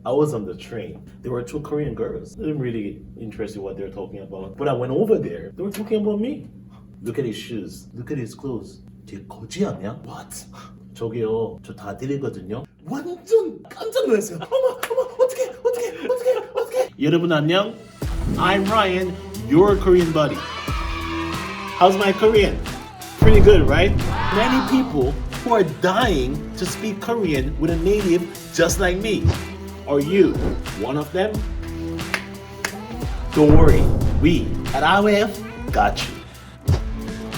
I was on the train. There were two Korean girls. I didn't really interested in what they were talking about. But I went over there. They were talking about me. Look at his shoes. Look at his clothes. 쟤 거지 아니야? What? 저기요, 저 다 드리거든요. 완전 깜짝 놀랐어요. 어머, 어떡해. 여러분 안녕. I'm Ryan, your Korean buddy. How's my Korean? Pretty good, right? Many people who are dying to speak Korean with a native just like me. Are you one of them? Don't worry, we at IWF got you.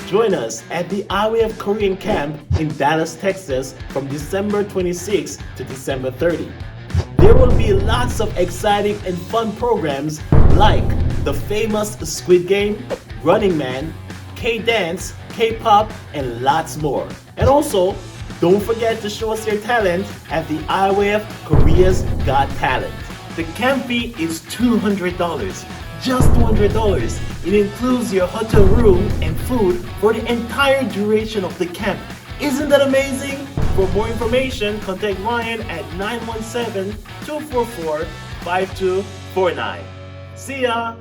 Join us at the IWF Korean Camp in Dallas, Texas from December 26 to December 30. There will be lots of exciting and fun programs like the famous Squid Game, Running Man, K-Dance, K-Pop, and lots more. And also, don't forget to show us your talent at the IWF Korea's Got Talent. The camp fee is $200. Just $200. It includes your hotel room and food for the entire duration of the camp. Isn't that amazing? For more information, contact Ryan at 917-244-5249. See ya!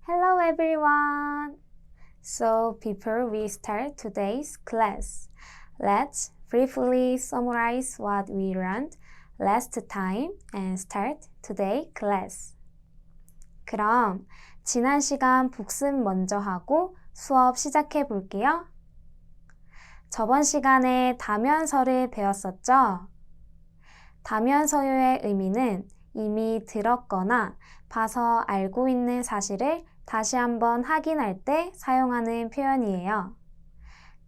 Hello everyone! So before we start today's class, let's briefly summarize what we learned last time and start today's class. 그럼 지난 시간 복습 먼저 하고 수업 시작해 볼게요. 저번 시간에 다면서를 배웠었죠? 다면서요의 의미는 이미 들었거나 봐서 알고 있는 사실을 다시 한번 확인할 때 사용하는 표현이에요.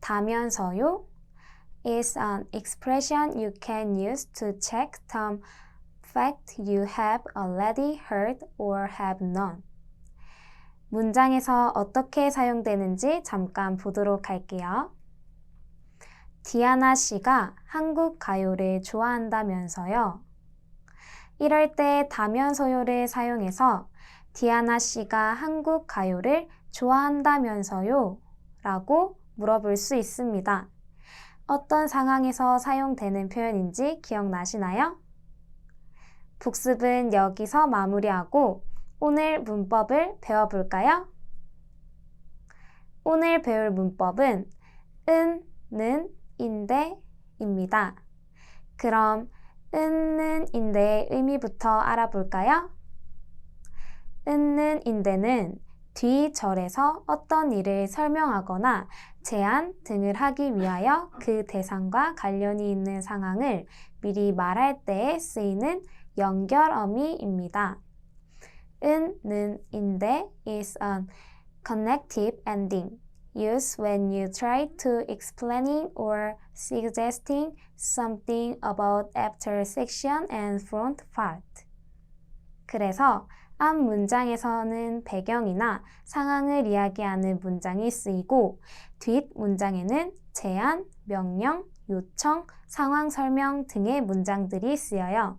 다면서요 is an expression you can use to check some fact you have already heard or have known. 문장에서 어떻게 사용되는지 잠깐 보도록 할게요. 디아나 씨가 한국 가요를 좋아한다면서요. 이럴 때 다면서요를 사용해서 디아나 씨가 한국 가요를 좋아한다면서요? 라고 물어볼 수 있습니다. 어떤 상황에서 사용되는 표현인지 기억나시나요? 복습은 여기서 마무리하고 오늘 문법을 배워볼까요? 오늘 배울 문법은 은, 는, 인데입니다. 그럼 은, 는, 인데의 의미부터 알아볼까요? 은, 는, 인데는 뒤 절에서 어떤 일을 설명하거나 제안 등을 하기 위하여 그 대상과 관련이 있는 상황을 미리 말할 때에 쓰이는 연결어미입니다. 은, 는, 인데 is an connective ending used when you try to explaining or suggesting something about after section and front part. 그래서 앞 문장에서는 배경이나 상황을 이야기하는 문장이 쓰이고 뒷 문장에는 제안, 명령, 요청, 상황 설명 등의 문장들이 쓰여요.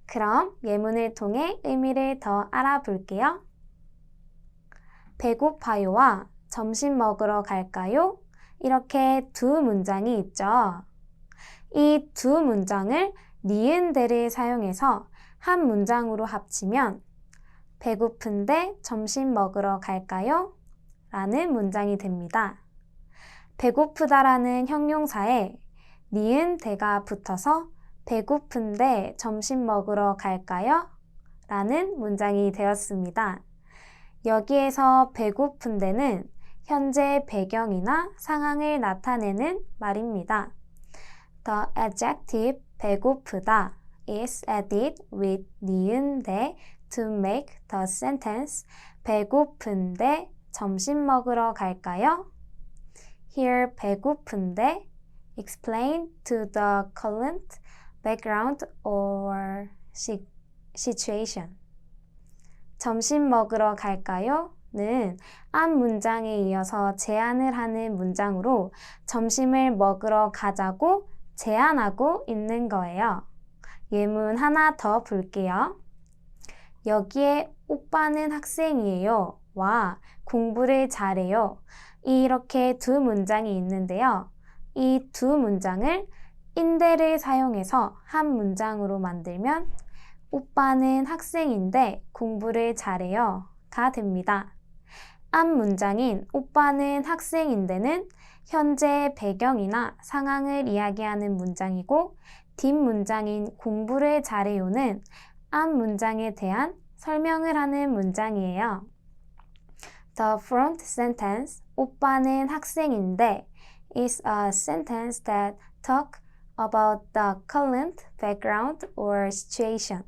그럼 예문을 통해 의미를 더 알아볼게요. 배고파요와 점심 먹으러 갈까요? 이렇게 두 문장이 있죠. 이 두 문장을 니은대를 사용해서 한 문장으로 합치면 배고픈데 점심 먹으러 갈까요? 라는 문장이 됩니다. 배고프다라는 형용사에 니은대가 붙어서 배고픈데 점심 먹으러 갈까요? 라는 문장이 되었습니다. 여기에서 배고픈데는 현재 배경이나 상황을 나타내는 말입니다. The adjective 배고프다 is added with 니은대 to make the sentence 배고픈데 점심 먹으러 갈까요? Here 배고픈데 explain to the current background or situation. 점심 먹으러 갈까요? 는 앞 문장에 이어서 제안을 하는 문장으로 점심을 먹으러 가자고 제안하고 있는 거예요. 예문 하나 더 볼게요. 여기에 오빠는 학생이에요. 와, 공부를 잘해요. 이렇게 두 문장이 있는데요. 이 두 문장을 인대를 사용해서 한 문장으로 만들면 오빠는 학생인데 공부를 잘해요. 가 됩니다. 앞 문장인 오빠는 학생인데는 현재 배경이나 상황을 이야기하는 문장이고 뒷 문장인 공부를 잘해요는 앞 문장에 대한 설명을 하는 문장이에요. The front sentence, 오빠는 학생인데, is a sentence that talks about the current background or situation.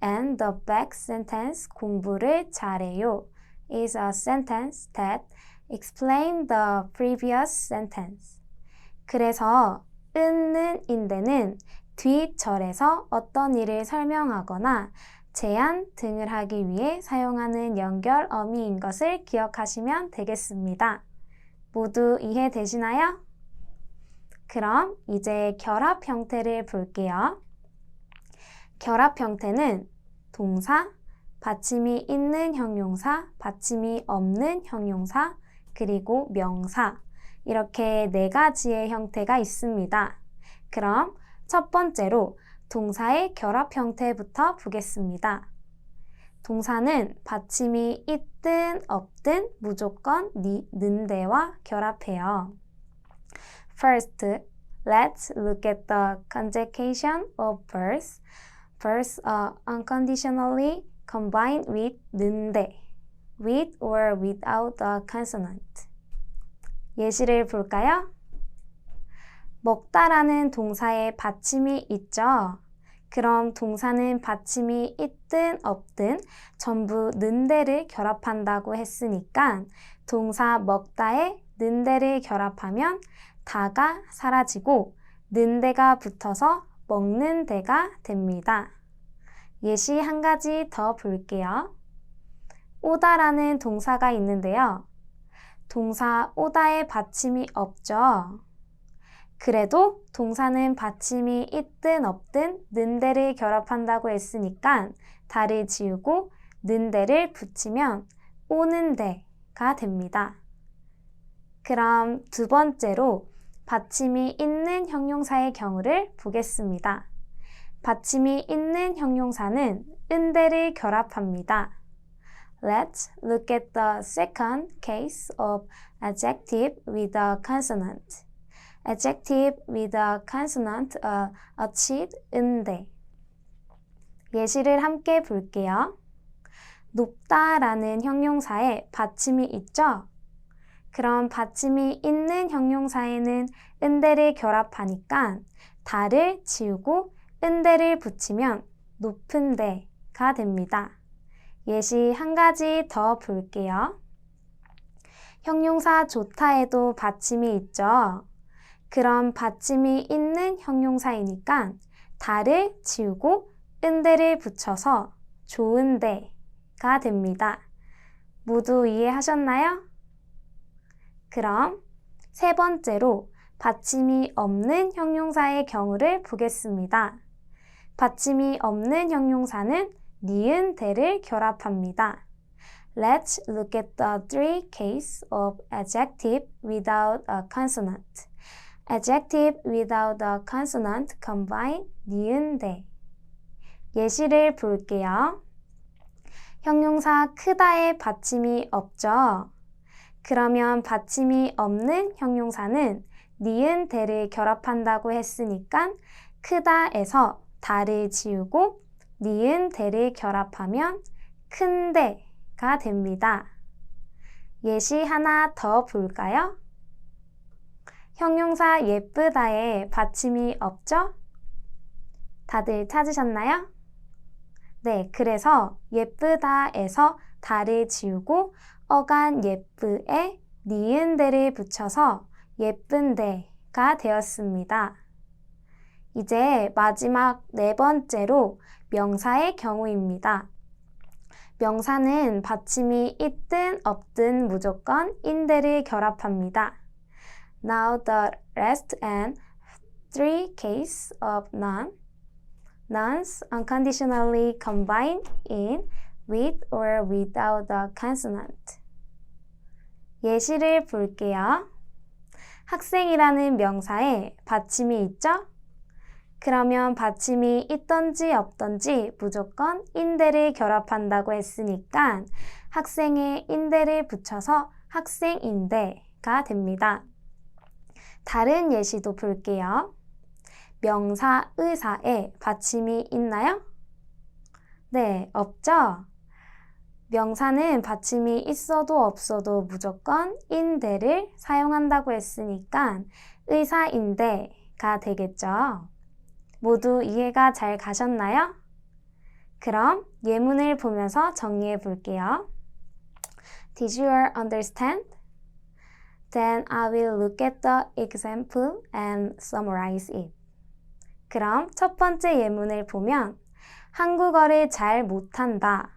And the back sentence, 공부를 잘해요, is a sentence that explains the previous sentence. 그래서 은는 인대는 뒷절에서 어떤 일을 설명하거나 제안 등을 하기 위해 사용하는 연결 어미인 것을 기억하시면 되겠습니다. 모두 이해되시나요? 그럼 이제 결합 형태를 볼게요. 결합 형태는 동사, 받침이 있는 형용사, 받침이 없는 형용사, 그리고 명사 이렇게 네 가지의 형태가 있습니다. 그럼 첫 번째로 동사의 결합 형태부터 보겠습니다. 동사는 받침이 있든 없든 무조건 는데와 결합해요. First, let's look at the conjugation of verbs. Verbs are unconditionally combined with 는데, with or without a consonant. 예시를 볼까요? 먹다라는 동사에 받침이 있죠. 그럼 동사는 받침이 있든 없든 전부 는데를 결합한다고 했으니까 동사 먹다에 는데를 결합하면 다가 사라지고 는데가 붙어서 먹는 데가 됩니다. 예시 한 가지 더 볼게요. 오다라는 동사가 있는데요. 동사 오다에 받침이 없죠. 그래도 동사는 받침이 있든 없든 는데를 결합한다고 했으니까 다를 지우고 는데를 붙이면 오는데가 됩니다. 그럼 두 번째로 받침이 있는 형용사의 경우를 보겠습니다. 받침이 있는 형용사는 은대를 결합합니다. Let's look at the second case of adjective with a consonant. Adjective with a consonant 어칫, 은대. 예시를 함께 볼게요. 높다라는 형용사에 받침이 있죠? 그럼 받침이 있는 형용사에는 은대를 결합하니까 다를 지우고 은대를 붙이면 높은 데가 됩니다. 예시 한 가지 더 볼게요. 형용사 좋다에도 받침이 있죠? 그럼 받침이 있는 형용사이니까 다를 지우고 은대를 붙여서 좋은데가 됩니다. 모두 이해하셨나요? 그럼 세 번째로 받침이 없는 형용사의 경우를 보겠습니다. 받침이 없는 형용사는 니은 대를 결합합니다. Let's look at the three cases of adjective without a consonant. Adjective without a consonant combine 니은대. 예시를 볼게요. 형용사 크다에 받침이 없죠? 그러면 받침이 없는 형용사는 니은대를 결합한다고 했으니까 크다에서 다를 지우고 니은대를 결합하면 큰데가 됩니다. 예시 하나 더 볼까요? 형용사 예쁘다에 받침이 없죠? 다들 찾으셨나요? 네, 그래서 예쁘다에서 다를 지우고 어간 예쁘에 니은대를 붙여서 예쁜데가 되었습니다. 이제 마지막 네 번째로 명사의 경우입니다. 명사는 받침이 있든 없든 무조건 인대를 결합합니다. Now the rest and three cases of nouns unconditionally combined in with or without the consonant. 예시를 볼게요. 학생이라는 명사에 받침이 있죠? 그러면 받침이 있던지 없던지 무조건 인대를 결합한다고 했으니까 학생의 인대를 붙여서 학생인대가 됩니다. 다른 예시도 볼게요. 명사 의사에 받침이 있나요? 네, 없죠? 명사는 받침이 있어도 없어도 무조건 인대를 사용한다고 했으니까 의사인대가 되겠죠. 모두 이해가 잘 가셨나요? 그럼 예문을 보면서 정리해 볼게요. Did you all understand? Then I will look at the example and summarize it. 그럼 첫 번째 예문을 보면 한국어를 잘 못한다.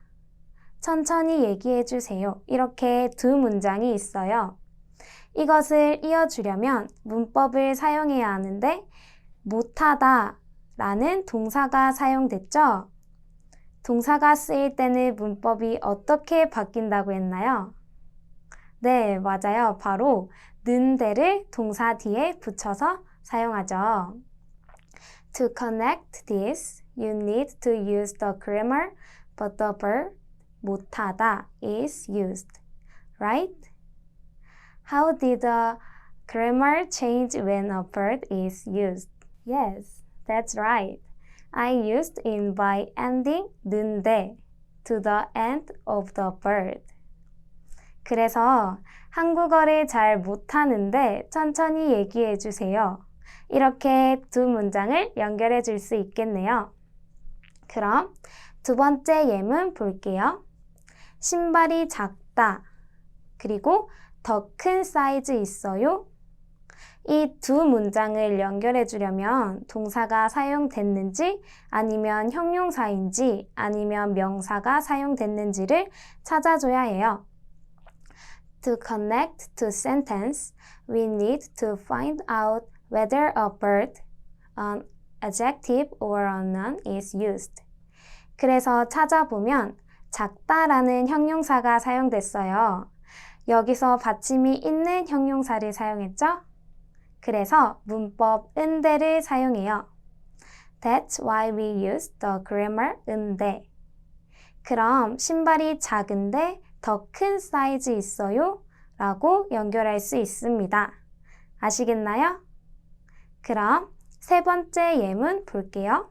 천천히 얘기해 주세요. 이렇게 두 문장이 있어요. 이것을 이어주려면 문법을 사용해야 하는데 못하다 라는 동사가 사용됐죠? 동사가 쓰일 때는 문법이 어떻게 바뀐다고 했나요? 네, 맞아요. 바로 는대를 동사 뒤에 붙여서 사용하죠. To connect this, you need to use the grammar, but the verb 못하다 is used, right? How did the grammar change when a verb is used? Yes, that's right. I used in by adding 는데 to the end of the verb. 그래서 한국어를 잘 못하는데 천천히 얘기해 주세요. 이렇게 두 문장을 연결해 줄 수 있겠네요. 그럼 두 번째 예문 볼게요. 신발이 작다. 그리고 더 큰 사이즈 있어요. 이 두 문장을 연결해 주려면 동사가 사용됐는지 아니면 형용사인지 아니면 명사가 사용됐는지를 찾아줘야 해요. To connect two sentences, we need to find out whether a verb, an adjective or a noun is used. 그래서 찾아보면 작다라는 형용사가 사용됐어요. 여기서 받침이 있는 형용사를 사용했죠? 그래서 문법 은대를 사용해요. That's why we use the grammar 은대. 그럼 신발이 작은데 더 큰 사이즈 있어요? 라고 연결할 수 있습니다. 아시겠나요? 그럼 세 번째 예문 볼게요.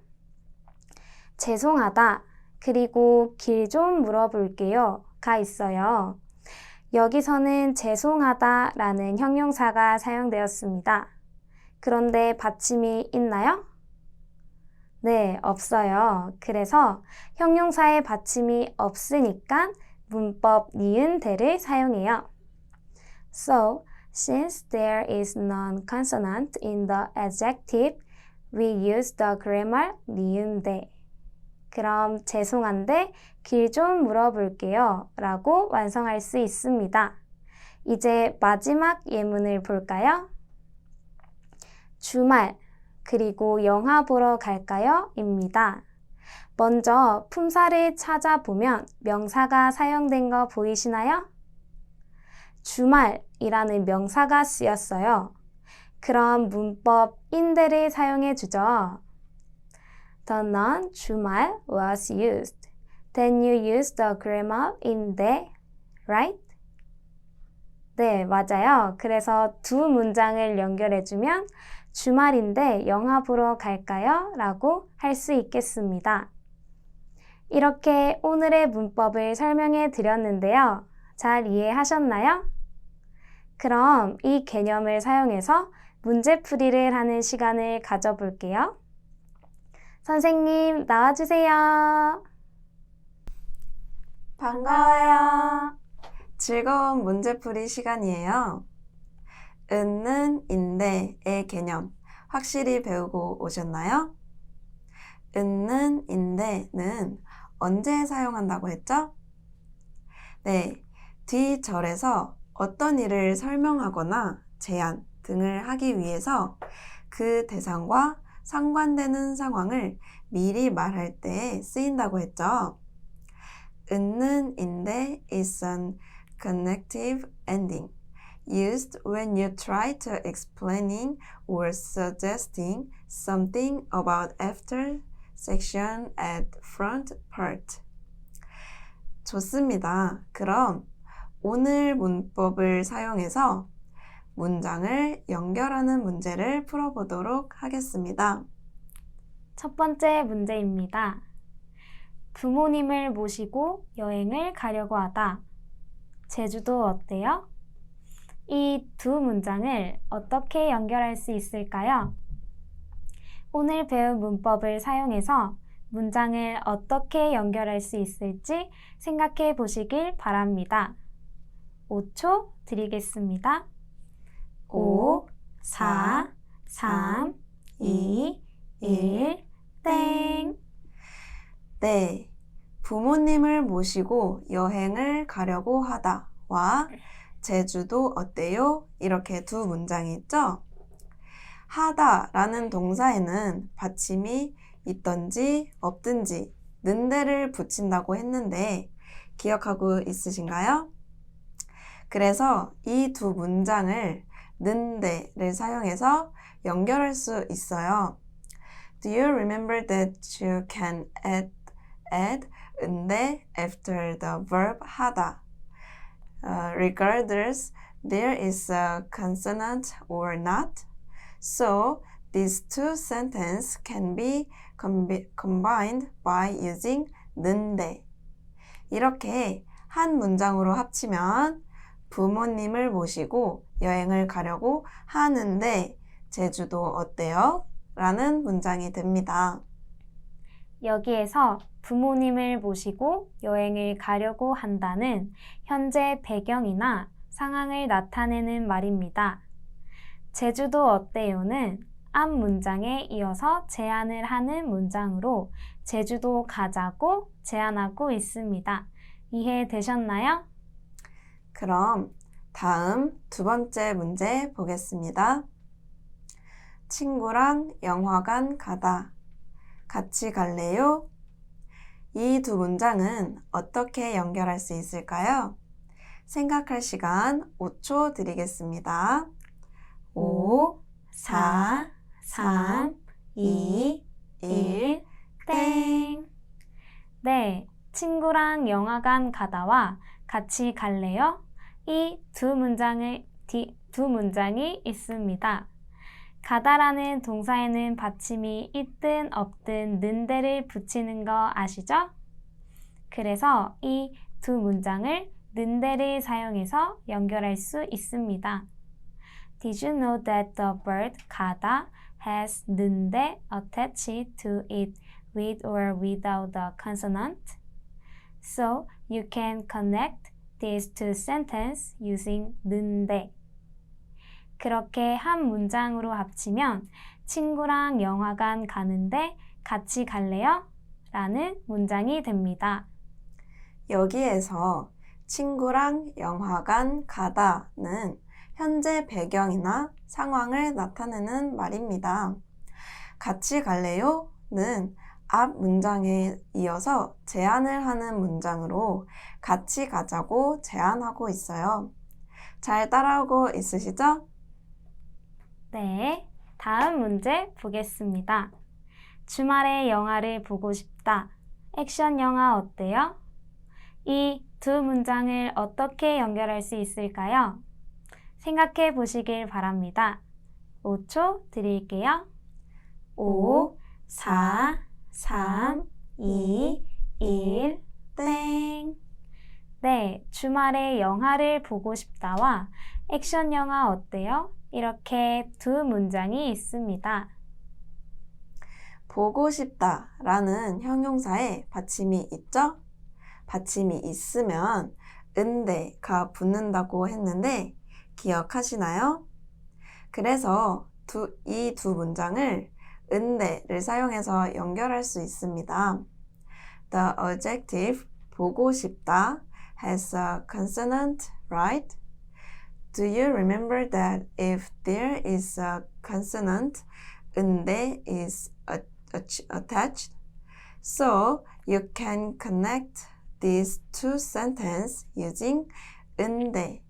죄송하다. 그리고 길 좀 물어볼게요. 가 있어요. 여기서는 죄송하다 라는 형용사가 사용되었습니다. 그런데 받침이 있나요? 네, 없어요. 그래서 형용사의 받침이 없으니까 문법 니은대를 사용해요. So, since there is non-consonant in the adjective, we use the grammar 니은대. 그럼 죄송한데 길 좀 물어볼게요 라고 완성할 수 있습니다. 이제 마지막 예문을 볼까요? 주말 그리고 영화 보러 갈까요? 입니다. 먼저 품사를 찾아보면 명사가 사용된 거 보이시나요? 주말이라는 명사가 쓰였어요. 그럼 문법 인대를 사용해 주죠. The noun 주말 was used. Then you use the grammar 인대, right? 네, 맞아요. 그래서 두 문장을 연결해주면 주말인데 영화 보러 갈까요? 라고 할 수 있겠습니다. 이렇게 오늘의 문법을 설명해 드렸는데요. 잘 이해하셨나요? 그럼 이 개념을 사용해서 문제풀이를 하는 시간을 가져볼게요. 선생님, 나와주세요. 반가워요. 즐거운 문제풀이 시간이에요. 은는 인대의 개념 확실히 배우고 오셨나요? 은는 인대는 언제 사용한다고 했죠? 네, 뒤 절에서 어떤 일을 설명하거나 제안 등을 하기 위해서 그 대상과 상관되는 상황을 미리 말할 때 쓰인다고 했죠. 은는 인데 is an connective ending used when you try to explaining or suggesting something about after section at front part. 좋습니다. 그럼 오늘 문법을 사용해서 문장을 연결하는 문제를 풀어보도록 하겠습니다. 첫 번째 문제입니다. 부모님을 모시고 여행을 가려고 하다. 제주도 어때요? 이 두 문장을 어떻게 연결할 수 있을까요? 오늘 배운 문법을 사용해서 문장을 어떻게 연결할 수 있을지 생각해 보시길 바랍니다. 5초 드리겠습니다. 5, 4, 3, 2, 1, 땡! 네, 부모님을 모시고 여행을 가려고 하다와 제주도 어때요? 이렇게 두 문장이 있죠? 하다라는 동사에는 받침이 있든지 없든지 는데를 붙인다고 했는데 기억하고 있으신가요? 그래서 이 두 문장을 는데를 사용해서 연결할 수 있어요. Do you remember that you can add 은데 after the verb 하다? Regardless there is a consonant or not. So these two sentences can be combined by using 는데. 이렇게 한 문장으로 합치면 부모님을 모시고 여행을 가려고 하는데 제주도 어때요? 라는 문장이 됩니다. 여기에서 부모님을 모시고 여행을 가려고 한다는 현재 배경이나 상황을 나타내는 말입니다. 제주도 어때요는 앞 문장에 이어서 제안을 하는 문장으로 제주도 가자고 제안하고 있습니다. 이해되셨나요? 그럼 다음 두 번째 문제 보겠습니다. 친구랑 영화관 가다. 같이 갈래요? 이 두 문장은 어떻게 연결할 수 있을까요? 생각할 시간 5초 드리겠습니다. 5, 4, 3, 2, 1, 땡! 네, 친구랑 영화관 가다와 같이 갈래요? 이 두 문장이 있습니다. 가다라는 동사에는 받침이 있든 없든 는데를 붙이는 거 아시죠? 그래서 이 두 문장을 는데를 사용해서 연결할 수 있습니다. Did you know that the word 가다 has 는데 attached to it with or without the consonant? So you can connect these two sentences using 는데. 그렇게 한 문장으로 합치면 친구랑 영화관 가는데 같이 갈래요? 라는 문장이 됩니다. 여기에서 친구랑 영화관 가다는 현재 배경이나 상황을 나타내는 말입니다. 같이 갈래요? 는 앞 문장에 이어서 제안을 하는 문장으로 같이 가자고 제안하고 있어요. 잘 따라오고 있으시죠? 네, 다음 문제 보겠습니다. 주말에 영화를 보고 싶다. 액션 영화 어때요? 이 두 문장을 어떻게 연결할 수 있을까요? 생각해 보시길 바랍니다. 5초 드릴게요. 5, 4, 3, 2, 1, 땡! 네, 주말에 영화를 보고 싶다와 액션 영화 어때요? 이렇게 두 문장이 있습니다. 보고 싶다 라는 형용사에 받침이 있죠? 받침이 있으면 은데가 붙는다고 했는데 기억하시나요? 그래서 이 두 문장을 은데를 사용해서 연결할 수 있습니다. The adjective 보고 싶다 has a consonant, right? Do you remember that if there is a consonant 은대 is attached. So you can connect these two sentences using 은대.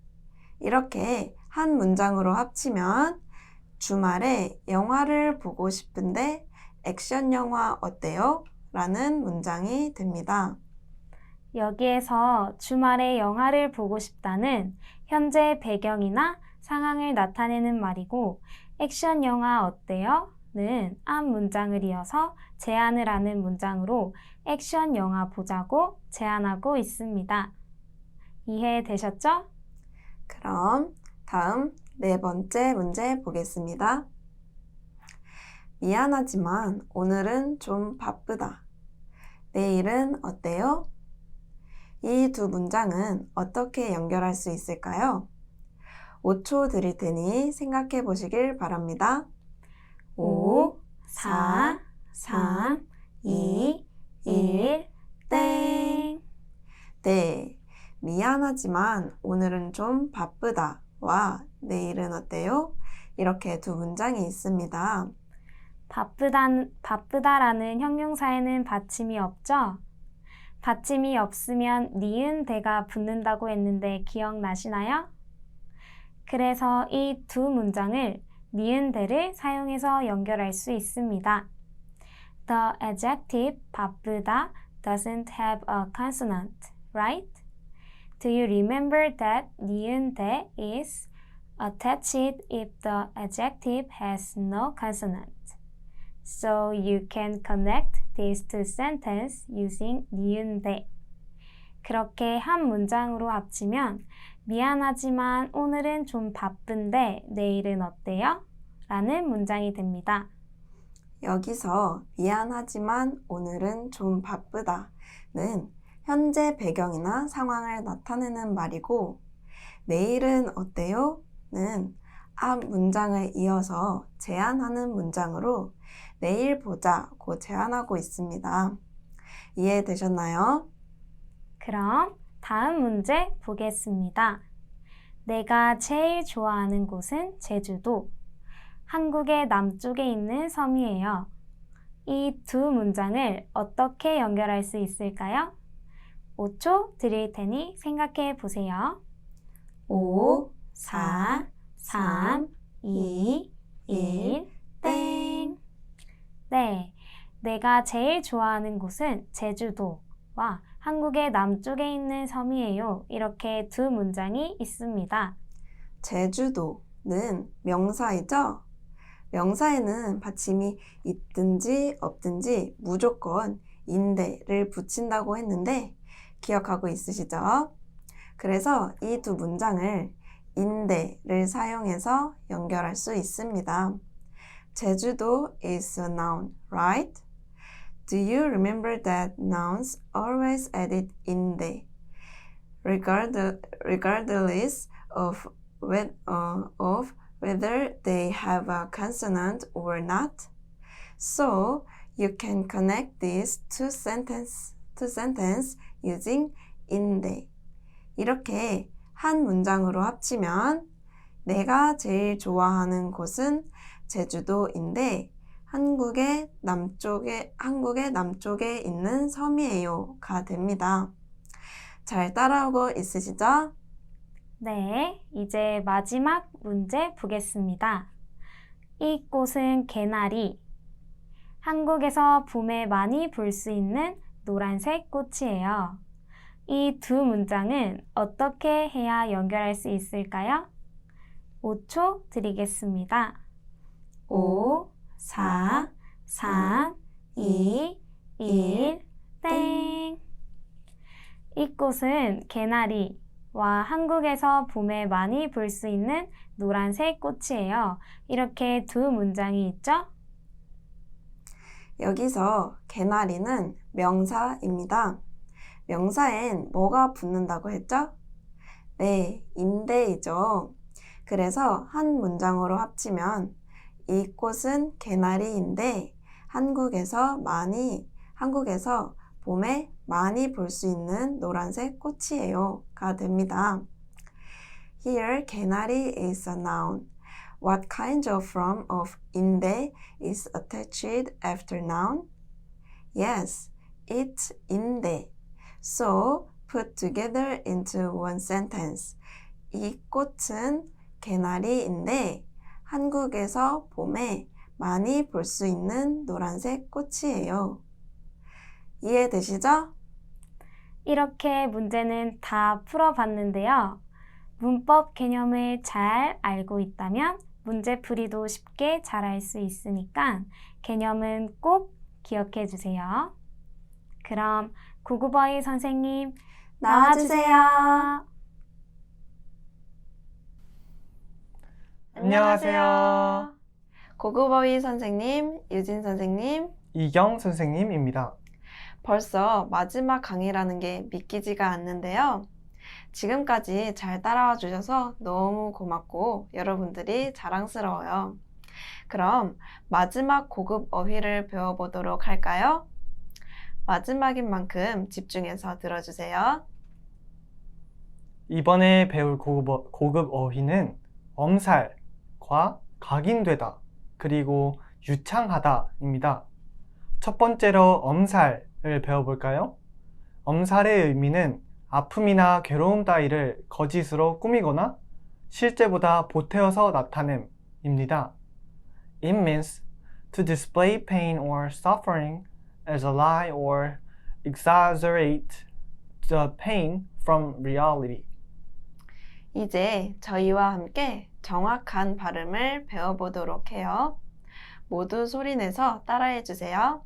이렇게 한 문장으로 합치면 주말에 영화를 보고 싶은데 액션 영화 어때요? 라는 문장이 됩니다. 여기에서 주말에 영화를 보고 싶다는 현재 배경이나 상황을 나타내는 말이고 액션 영화 어때요? 는 앞 문장을 이어서 제안을 하는 문장으로 액션 영화 보자고 제안하고 있습니다. 이해되셨죠? 그럼 다음 네 번째 문제 보겠습니다. 미안하지만 오늘은 좀 바쁘다. 내일은 어때요? 이 두 문장은 어떻게 연결할 수 있을까요? 5초 드릴 테니 생각해 보시길 바랍니다. 5, 4, 3, 2, 1, 땡! 네, 미안하지만 오늘은 좀 바쁘다와 내일은 어때요? 이렇게 두 문장이 있습니다. 바쁘다라는 형용사에는 받침이 없죠? 받침이 없으면 니은대가 붙는다고 했는데 기억나시나요? 그래서 이 두 문장을 니은대를 사용해서 연결할 수 있습니다. The adjective 바쁘다 doesn't have a consonant, right? Do you remember that 니은대 is attached if the adjective has no consonant? So you can connect these two sentences using 니은대. 그렇게 한 문장으로 합치면 미안하지만 오늘은 좀 바쁜데 내일은 어때요? 라는 문장이 됩니다. 여기서 미안하지만 오늘은 좀 바쁘다는 현재 배경이나 상황을 나타내는 말이고 내일은 어때요? 는 앞 문장을 이어서 제안하는 문장으로 내일 보자고 제안하고 있습니다. 이해되셨나요? 그럼 다음 문제 보겠습니다. 내가 제일 좋아하는 곳은 제주도. 한국의 남쪽에 있는 섬이에요. 이 두 문장을 어떻게 연결할 수 있을까요? 5초 드릴 테니 생각해 보세요. 5, 4, 3, 2, 1, 땡! 네, 내가 제일 좋아하는 곳은 제주도와 한국의 남쪽에 있는 섬이에요. 이렇게 두 문장이 있습니다. 제주도는 명사이죠? 명사에는 받침이 있든지 없든지 무조건 인대를 붙인다고 했는데 기억하고 있으시죠? 그래서 이 두 문장을 인대를 사용해서 연결할 수 있습니다. 제주도 is a noun, right? Do you remember that nouns always added 인대, regardless of whether they have a consonant or not? So you can connect these two sentences using 인대. 이렇게 한 문장으로 합치면 내가 제일 좋아하는 곳은 제주도인데 한국의 남쪽에 있는 섬이에요가 됩니다. 잘 따라오고 있으시죠? 네, 이제 마지막 문제 보겠습니다. 이 꽃은 개나리. 한국에서 봄에 많이 볼 수 있는 노란색 꽃이에요. 이 두 문장은 어떻게 해야 연결할 수 있을까요? 5초 드리겠습니다. 5, 4, 3, 2, 1, 땡! 이 꽃은 개나리와 한국에서 봄에 많이 볼 수 있는 노란색 꽃이에요. 이렇게 두 문장이 있죠? 여기서 개나리는 명사입니다. 명사엔 뭐가 붙는다고 했죠? 네, 인대이죠. 그래서 한 문장으로 합치면 이 꽃은 개나리인데 한국에서 봄에 많이 볼 수 있는 노란색 꽃이에요 가 됩니다. Here, 개나리 is a noun, What kind of form of 인데 is attached after noun? Yes, it's 인데. So, put together into one sentence. 이 꽃은 개나리인데 한국에서 봄에 많이 볼 수 있는 노란색 꽃이에요. 이해되시죠? 이렇게 문제는 다 풀어봤는데요. 문법 개념을 잘 알고 있다면 문제풀이도 쉽게 잘할 수 있으니까 개념은 꼭 기억해 주세요. 그럼 구구버이 선생님 나와주세요. 안녕하세요. 고구버위 선생님, 유진 선생님, 이경 선생님입니다. 벌써 마지막 강의라는 게 믿기지가 않는데요. 지금까지 잘 따라와 주셔서 너무 고맙고 여러분들이 자랑스러워요. 그럼 마지막 고급 어휘를 배워보도록 할까요? 마지막인 만큼 집중해서 들어주세요. 이번에 배울 고급 어휘는 엄살과 각인되다 그리고 유창하다입니다. 첫 번째로 엄살을 배워볼까요? 엄살의 의미는 아픔이나 괴로움 따위를 거짓으로 꾸미거나 실제보다 보태어서 나타냄입니다. It means to display pain or suffering as a lie or exaggerate the pain from reality. 이제 저희와 함께 정확한 발음을 배워보도록 해요. 모두 소리내서 따라해 주세요.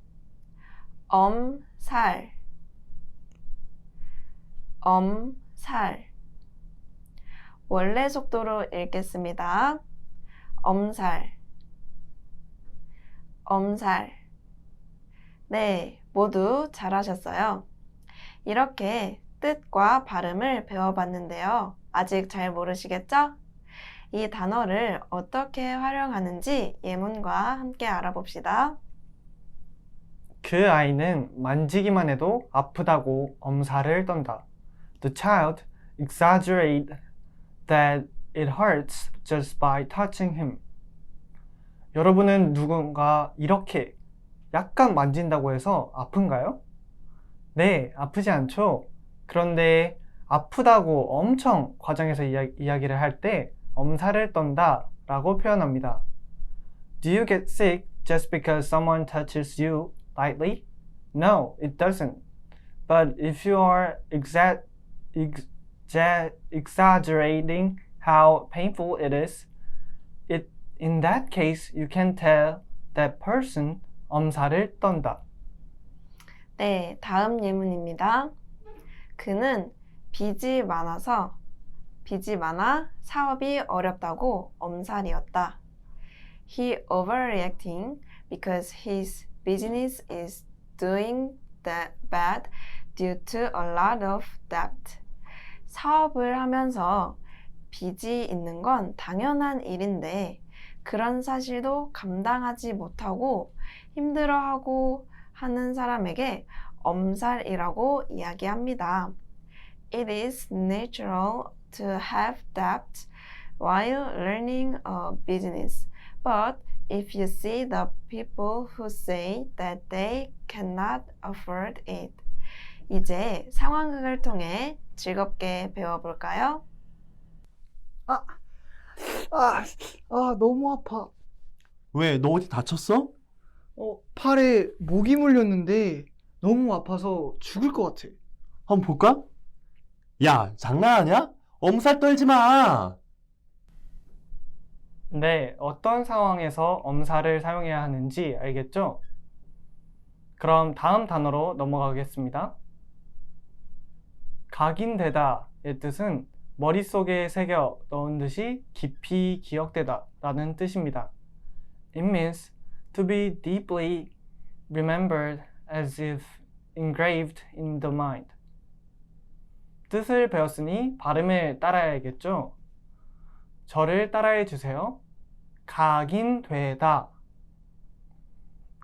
엄살, 엄살. 원래 속도로 읽겠습니다. 엄살, 엄살. 네, 모두 잘하셨어요. 이렇게 뜻과 발음을 배워봤는데요. 아직 잘 모르시겠죠? 이 단어를 어떻게 활용하는지 예문과 함께 알아봅시다. 그 아이는 만지기만 해도 아프다고 엄살을 떤다. The child exaggerates that it hurts just by touching him. 여러분은 누군가 이렇게 약간 만진다고 해서 아픈가요? 네, 아프지 않죠? 그런데 아프다고 엄청 과장해서 이야기를 할 때 엄살을 떤다 라고 표현합니다. Do you get sick just because someone touches you lightly? No, it doesn't. But if you are exaggerating how painful it is, in that case, you can tell that person 엄살을 떤다. 네, 다음 예문입니다. 그는 빚이 많아 사업이 어렵다고 엄살이었다. He overreacting because his business is doing bad due to a lot of debt. 사업을 하면서 빚이 있는 건 당연한 일인데 그런 사실도 감당하지 못하고 힘들어하고 하는 사람에게 엄살이라고 이야기합니다. It is natural to have debt while learning a business, but if you see the people who say that they cannot afford it. 이제 상황극을 통해 즐겁게 배워볼까요? 너무 아파. 왜? 너 어디 다쳤어? 팔에 모기 물렸는데 너무 아파서 죽을 것 같아. 한번 볼까? 야, 장난하냐? 엄살 떨지 마. 네, 어떤 상황에서 엄살을 사용해야 하는지 알겠죠? 그럼 다음 단어로 넘어가겠습니다. 각인되다의 뜻은 머릿속에 새겨 넣은 듯이 깊이 기억되다 라는 뜻입니다. It means to be deeply remembered as if engraved in the mind. 뜻을 배웠으니 발음을 따라야겠죠? 저를 따라해 주세요. 각인되다.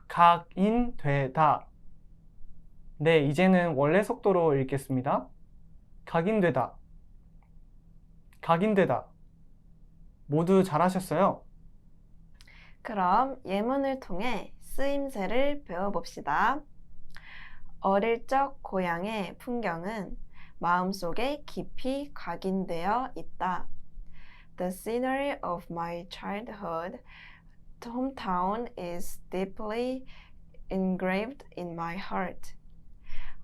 각인되다. 네, 이제는 원래 속도로 읽겠습니다. 각인되다. 각인되다. 모두 잘하셨어요. 그럼 예문을 통해 쓰임새를 배워봅시다. 어릴 적 고향의 풍경은 마음속에 깊이 각인되어 있다. The scenery of my childhood hometown is deeply engraved in my heart.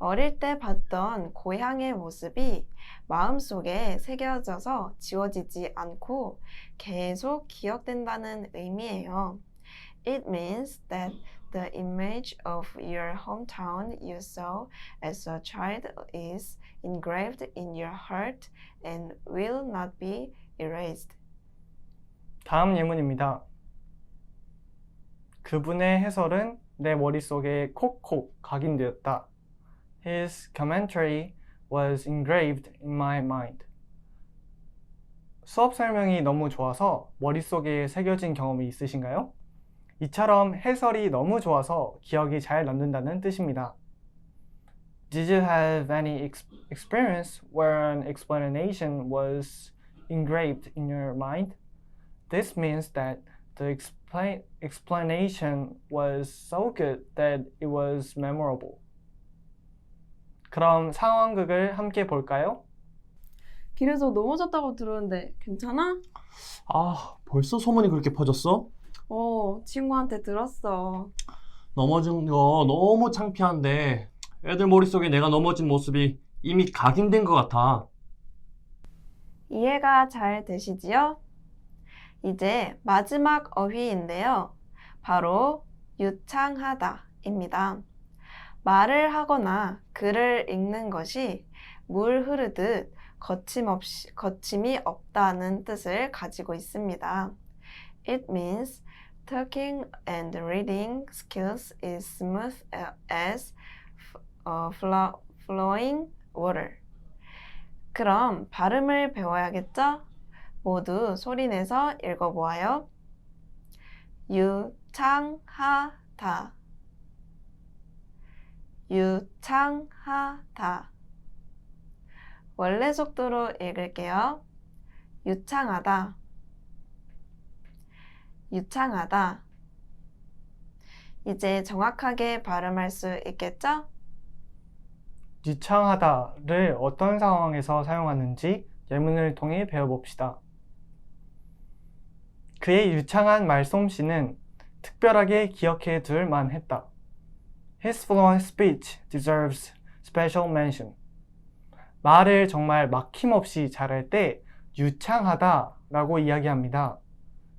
어릴 때 봤던 고향의 모습이 마음속에 새겨져서 지워지지 않고 계속 기억된다는 의미예요. It means that the image of your hometown you saw as a child is engraved in your heart and will not be erased. 다음 예문입니다. 그분의 해설은 내 머릿속에 콕콕 각인되었다. His commentary was engraved in my mind. 수업 설명이 너무 좋아서 머릿속에 새겨진 경험이 있으신가요? 이처럼 해설이 너무 좋아서 기억이 잘 남는다는 뜻입니다. Did you have any experience where an explanation was engraved in your mind? This means that the explanation was so good that it was memorable. 그럼 상황극을 함께 볼까요? 길에서 넘어졌다고 들었는데 괜찮아? 아, 벌써 소문이 그렇게 퍼졌어? 친구한테 들었어. 넘어진 거 너무 창피한데 애들 머릿속에 내가 넘어진 모습이 이미 각인된 것 같아. 이해가 잘 되시지요? 이제 마지막 어휘인데요. 바로 유창하다입니다. 말을 하거나 글을 읽는 것이 물 흐르듯 거침이 없다는 뜻을 가지고 있습니다. It means talking and reading skills is smooth as flowing water. 그럼 발음을 배워야겠죠? 모두 소리내서 읽어보아요. 유창하다. 유창하다. 원래 속도로 읽을게요. 유창하다. 유창하다. 이제 정확하게 발음할 수 있겠죠? 유창하다를 어떤 상황에서 사용하는지 예문을 통해 배워봅시다. 그의 유창한 말솜씨는 특별하게 기억해 둘 만했다. His fluent speech deserves special mention. 말을 정말 막힘없이 잘할 때 유창하다 라고 이야기합니다.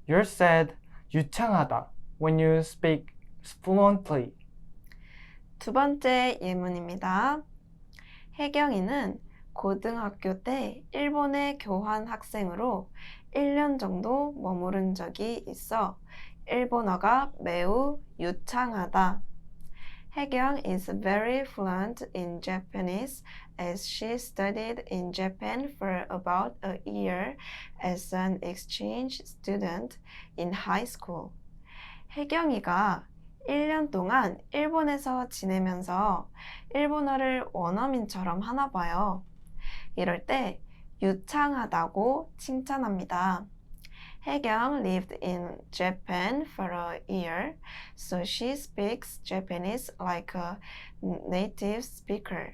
You're said 유창하다 when you speak fluently. 두 번째 예문입니다. 혜경이는 고등학교 때 일본에 교환 학생으로 1년 정도 머무른 적이 있어 일본어가 매우 유창하다. 혜경 is very fluent in Japanese as she studied in Japan for about a year as an exchange student in high school. 혜경이가 1년 동안 일본에서 지내면서 일본어를 원어민처럼 하나 봐요. 이럴 때 유창하다고 칭찬합니다. 혜경 lived in Japan for a year, so she speaks Japanese like a native speaker.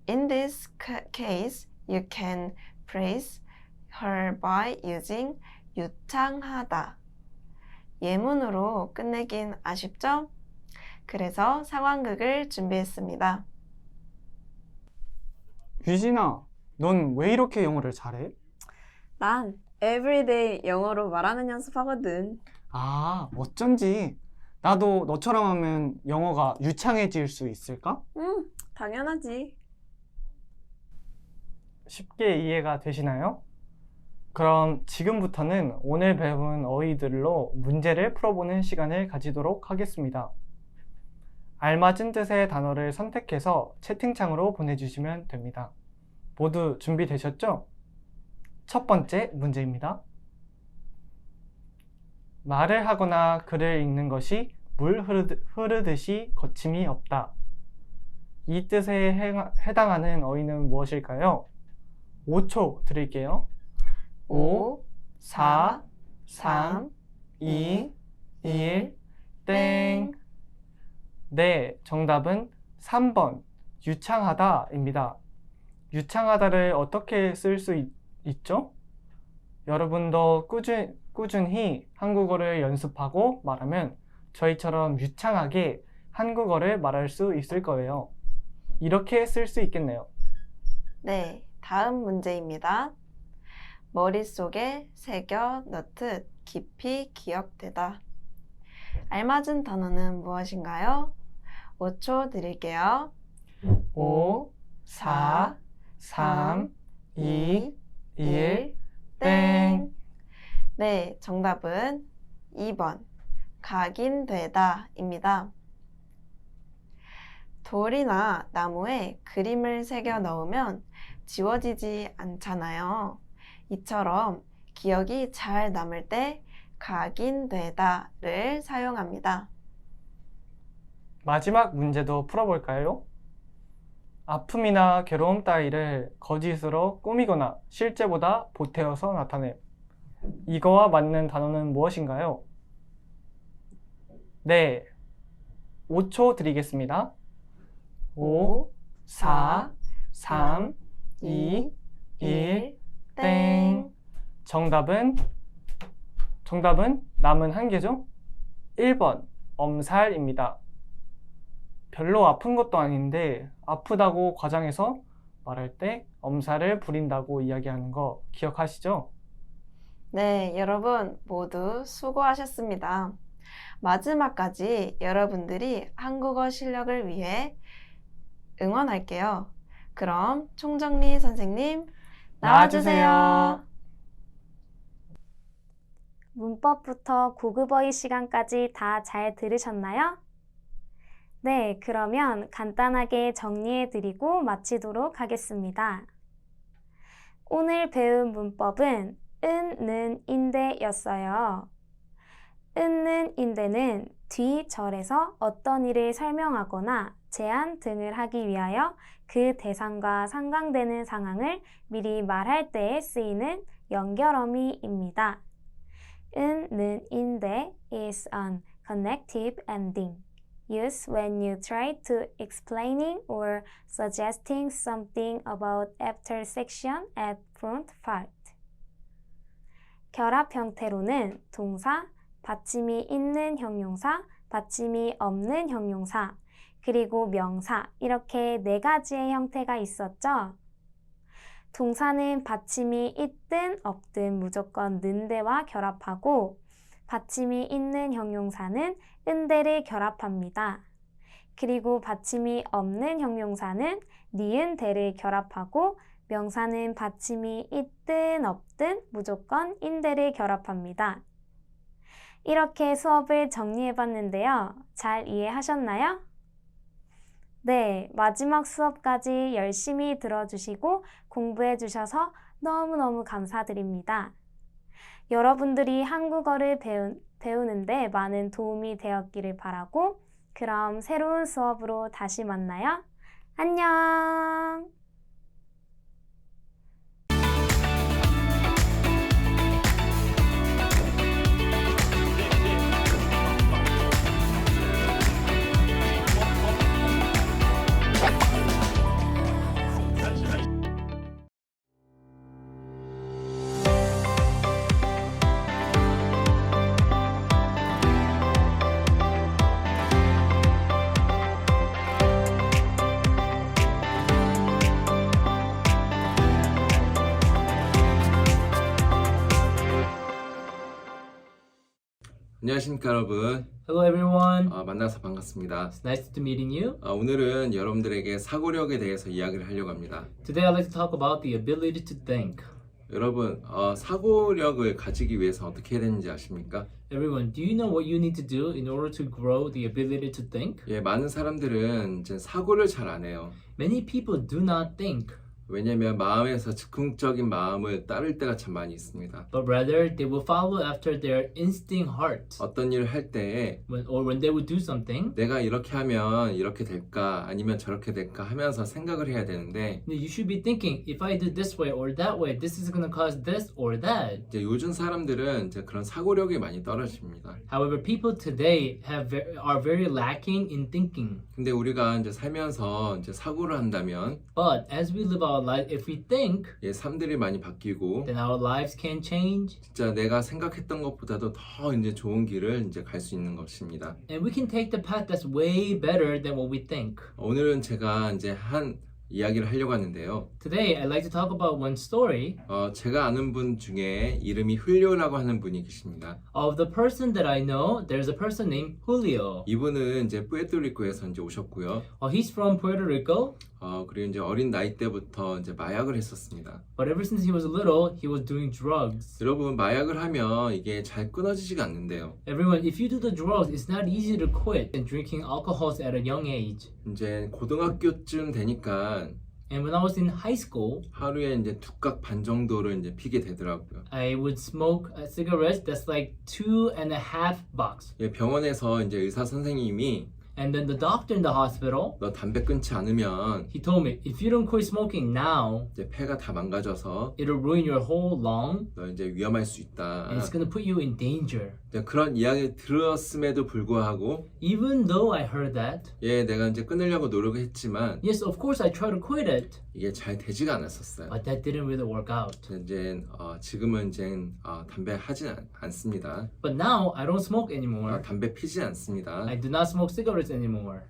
In this case, you can praise her by using 유창하다. 예문으로 끝내긴 아쉽죠? 그래서 상황극을 준비했습니다. 유진아, 넌 왜 이렇게 영어를 잘해? 난 everyday 영어로 말하는 연습하거든. 아, 어쩐지. 나도 너처럼 하면 영어가 유창해질 수 있을까? 당연하지. 쉽게 이해가 되시나요? 그럼 지금부터는 오늘 배운 어휘들로 문제를 풀어보는 시간을 가지도록 하겠습니다. 알맞은 뜻의 단어를 선택해서 채팅창으로 보내주시면 됩니다. 모두 준비되셨죠? 첫 번째 문제입니다. 말을 하거나 글을 읽는 것이 물 흐르듯이 거침이 없다. 이 뜻에 해당하는 어휘는 무엇일까요? 5초 드릴게요. 5, 4, 3, 2, 2일, 땡. 네, 정답은 3번, 유창하다입니다. 유창하다를 어떻게 쓸 수 있죠? 여러분도 꾸준히 한국어를 연습하고 말하면 저희처럼 유창하게 한국어를 말할 수 있을 거예요. 이렇게 쓸 수 있겠네요. 네, 다음 문제입니다. 머릿속에 새겨 넣듯 깊이 기억되다. 알맞은 단어는 무엇인가요? 5초 드릴게요. 5, 4, 3, 2, 1, 땡. 네, 정답은 2번 각인되다입니다. 돌이나 나무에 그림을 새겨 넣으면 지워지지 않잖아요. 이처럼 기억이 잘 남을 때 각인되다를 사용합니다. 마지막 문제도 풀어볼까요? 아픔이나 괴로움 따위를 거짓으로 꾸미거나 실제보다 보태어서 나타냄. 이거와 맞는 단어는 무엇인가요? 네, 5초 드리겠습니다. 5, 4, 3, 2, 1, 땡. 정답은 남은 한 개죠? 1번, 엄살입니다. 별로 아픈 것도 아닌데 아프다고 과장해서 말할 때 엄살을 부린다고 이야기하는 거 기억하시죠? 네, 여러분 모두 수고하셨습니다. 마지막까지 여러분들이 한국어 실력을 위해 응원할게요. 그럼 총정리 선생님 나와주세요. 문법부터 고급어휘 시간까지 다 잘 들으셨나요? 네, 그러면 간단하게 정리해드리고 마치도록 하겠습니다. 오늘 배운 문법은 은, 는, 인데였어요. 은, 는, 인데는 뒤 절에서 어떤 일을 설명하거나 제안 등을 하기 위하여 그 대상과 상관되는 상황을 미리 말할 때에 쓰이는 연결어미입니다. 은, 는, 인데 is an connective ending. Used when you try to explaining or suggesting something about after section at front part. 결합 형태로는 동사, 받침이 있는 형용사, 받침이 없는 형용사, 그리고 명사 이렇게 네 가지의 형태가 있었죠. 동사는 받침이 있든 없든 무조건 는데와 결합하고 받침이 있는 형용사는 은데를 결합합니다. 그리고 받침이 없는 형용사는 니은데를 결합하고 명사는 받침이 있든 없든 무조건 인데를 결합합니다. 이렇게 수업을 정리해봤는데요. 잘 이해하셨나요? 네, 마지막 수업까지 열심히 들어주시고 공부해주셔서 너무너무 감사드립니다. 여러분들이 한국어를 배우는데 많은 도움이 되었기를 바라고 그럼 새로운 수업으로 다시 만나요. 안녕! 안녕하십니까 여러분. Hello everyone. 만나서 반갑습니다. It's nice to meeting you. 오늘은 여러분들에게 사고력에 대해서 이야기를 하려고 합니다. Today I'd like to talk about the ability to think. 여러분, 사고력을 가지기 위해서 어떻게 해야 되는지 아십니까? Everyone, do you know what you need to do in order to grow the ability to think? 예, 많은 사람들은 이제 사고를 잘 안 해요. Many people do not think. 왜냐면 마음에서 즉흥적인 마음을 따를 때가 참 많이 있습니다. but rather they will follow after their instinct heart. 어떤 일을 할 때 When they would do something, 내가 이렇게 하면 이렇게 될까 아니면 저렇게 될까 하면서 생각을 해야 되는데 you should be thinking, if I do this way or that way, this is going to cause this or that. 이제 요즘 사람들은 이제 그런 사고력이 많이 떨어집니다. However, people today are very lacking in thinking. 근데 우리가 이제 살면서 이제 사고를 한다면 But as we live our life, if we think, 예, 삶들이 많이 바뀌고 then our lives can change, 진짜 내가 생각했던 것보다도 더 이제 좋은 길을 이제 갈 수 있는 것입니다. and we can take the path that's way better than what we think. 오늘은 제가 이제 한 이야기를 하려고 하는데요. Today, I'd like to talk about one story 제가 아는 분 중에 이름이 훌리오라고 하는 분이 계십니다. of the person that I know. There's a person named Julio. 이분은 이제 푸에르토리코에서 이제 오셨고요. He's from Puerto Rico, 그리고 이제 어린 나이 때부터 이제 마약을 했었습니다. but ever since he was little, he was doing drugs. 여러분 마약을 하면 이게 잘 끊어지지가 않는데요. Everyone, if you do the drugs, it's not easy to quit and drinking alcohols at a young age. 이제 고등학교쯤 되니까 And when I was in high school, 하루에 이제 2각 반 정도를 이제 피게 되더라고요. I would smoke cigarettes that's like 2.5 bucks. 예, 병원에서 이제 의사 선생님이 And then the doctor in the hospital, 너 담배 끊지 않으면 he told me, if you don't quit smoking now, 이제 폐가 다 망가져서 it'll ruin your whole lung 너 이제 위험할 수 있다. and it's gonna put you in danger. 그런 이야기 들었음에도 불구하고 Even though I heard that, 예, 내가 이제 끊으려고 노력했지만 yes, of course I tried to quit it, 이게 잘 되지가 않았었어요. but that didn't really work out. 이제 지금은 이제 담배 하진 않습니다. But now I don't smoke anymore. 담배 피지 않습니다. I do not smoke cigarettes anymore.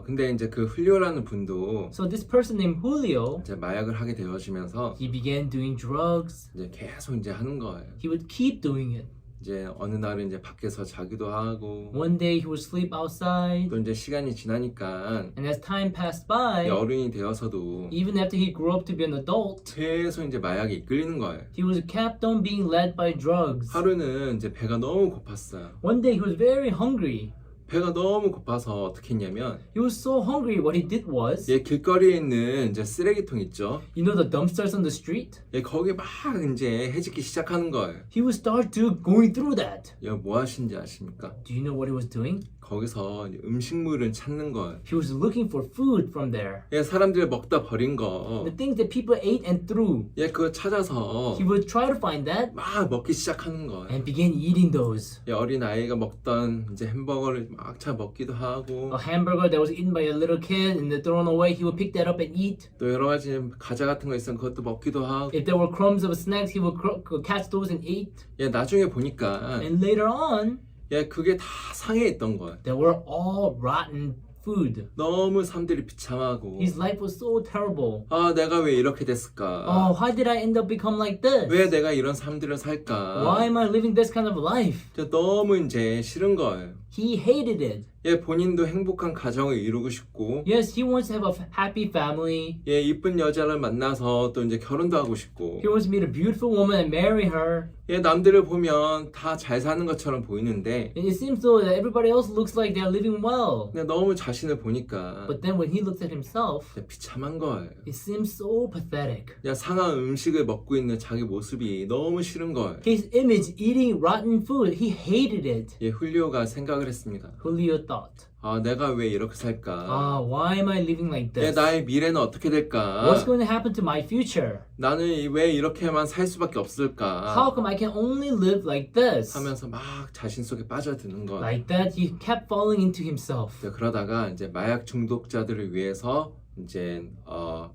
근데 이제 그 훌리오라는 분도 So this person named Julio, 이제 마약을 하게 되어지면서 he began doing drugs. 이제 계속 이제 하는 거예요. He would keep doing it. 이제 어느 날은 이제 밖에서 자기도 하고 One day he would sleep outside, 또 이제 시간이 지나니까 and as time passed by, 어른이 되어서도 even after he grew up to be an adult, 계속 이제 마약에 이끌리는 거예요. he was kept on being led by drugs. 하루는 이제 배가 너무 고팠어요. One day he was very hungry. 배가 너무 고파서 어떻게 했냐면 He was so hungry, what he did was, 예, 길거리에 있는 이제 쓰레기통 있죠. you know the dumpsters on the street? 예, 거기 막 이제 해집기 시작하는 거예요. He would start to going through that. 야, 뭐 하신지 아십니까? Do you know what he was doing? 거기서 음식물을 찾는 거예요. He was looking for food from there. 예, 사람들이 먹다 버린 거. The things that people ate and threw. 예, 그거 찾아서 He would try to find that 막 먹기 시작하는 거예요. and began eating those. 예, 어린 아이가 먹던 이제 햄버거를 막 차 먹기도 하고 A hamburger that was eaten by a little kid and then thrown away, he would pick that up and eat. 또 여러 가지 과자 같은 거 있으면 그것도 먹기도 하고. If there were crumbs of snacks, he would catch those and eat. 예, 나중에 보니까 And later on, 예, 그게 다 상해 있던 거예요. they were all rotten food. 너무 사람들이 비참하고. His life was so terrible. 내가 왜 이렇게 됐을까? Oh, why did I end up become like this? 왜 내가 이런 삶들을 살까? Why am I living this kind of life? 너무 이제 싫은 거예요. He hated it. 예, 본인도 행복한 가정을 이루고 싶고, Yes, he wants to have a happy family. 예, 이쁜 여자를 만나서 또 이제 결혼도 하고 싶고, He wants to meet a beautiful woman and marry her. 예, 남들을 보면 다 잘 사는 것처럼 보이는데, And it seems though that everybody else looks like they are living well. 근데 너무 자신을 보니까 But then when he looks at himself, 비참한 거예요. it seems so pathetic. 그냥 상한 음식을 먹고 있는 자기 모습이 너무 싫은 거예요. His image eating rotten food, he hated it. 예, 훌리오가 생각을 했습니다. Julio thought, 내가 왜 이렇게 살까? why am I living like 예, this? 나의 미래는 어떻게 될까? What's going to happen to my future? 나는 왜 이렇게만 살 수밖에 없을까? How come I can only live like this? 하면서 막 자신 속에 빠져드는 거예요. Like that, he kept falling into himself. 그러다가 이제 마약 중독자들을 위해서 이제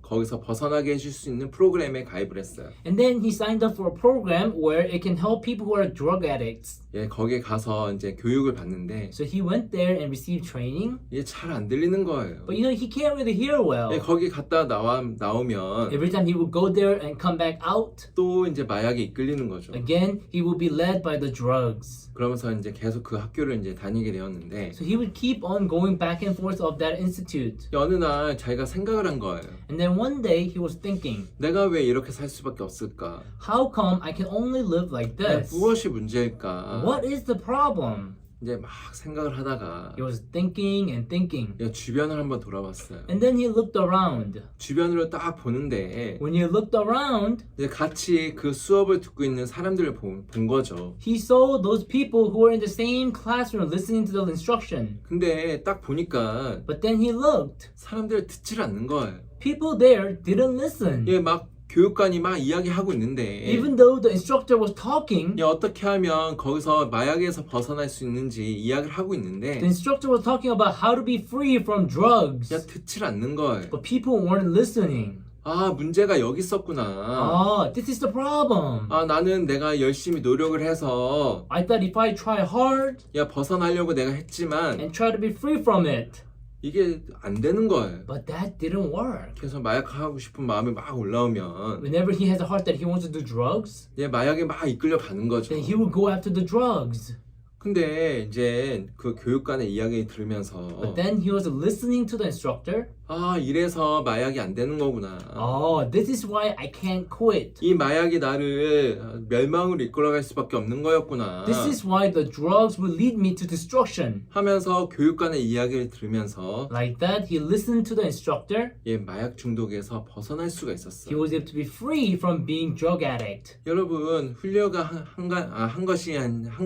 거기서 벗어나게 해줄 수 있는 프로그램에 가입을 했어요. And then he signed up for a program where it can help people who are drug addicts. 예, 거기에 가서 이제 교육을 받는데 So he went there and received training. 이게 잘 안 들리는 거예요. But you know, he can't really hear well. 예, 거기 갔다 나오면 Every time he would go there and come back out, 또 이제 마약에 이끌리는 거죠. again, he would be led by the drugs. 그러면서 이제 계속 그 학교를 이제 다니게 되었는데 So he would keep on going back and forth of that institute. 어느 날 자기가 생각을 한 거예요. And then one day he was thinking, 내가 왜 이렇게 살 수밖에 없을까? how come I can only live like this? 무엇이 문제일까? What is the problem? 이제 막 생각을 하다가 He was thinking and thinking. 주변을 한번 돌아봤어요. And then he looked around. 주변으로 딱 보는데 When he looked around, 이제 같이 그 수업을 듣고 있는 사람들을 본 거죠. he saw those people who were in the same classroom listening to the instruction. 근데 딱 보니까 But then he looked. 사람들 듣질 않는 거예요. People there didn't listen. 막 교육관이 막 이야기하고 있는데 Even though the instructor was talking, 어떻게 하면 거기서 마약에서 벗어날 수 있는지 이야기를 하고 있는데 the instructor was talking about how to be free from drugs. 듣질 않는 거예요. But people weren't listening. 아, 문제가 여기 있었구나. Ah, this is the problem. 아, 나는 내가 열심히 노력을 해서 I thought if I try hard 벗어나려고 내가 했지만 and try to be free from it, 이게 안 되는 거예요. but that didn't work. 그래서 마약하고 싶은 마음이 막 올라오면 Whenever he has a heart that he wants to do drugs, 마약에 막 이끌려 가는 거죠. then he would go after the drugs. 근데 이제 그 교육관의 이야기 들으면서 But then he was listening to the instructor. 아, 이래서 마약이 안 되는 거구나. Oh, this is why I can't quit. 이 마약이 나를 멸망으로 이끌어갈 수밖에 없는 거였구나. This is why the drugs will lead me to destruction. 하면서 교육관의 이야기를 들으면서 Like that, he listened to the instructor. 마약 중독에서 벗어날 수가 He 있었어요. was able to be free from being drug addict. 여러분, 훌리오가 한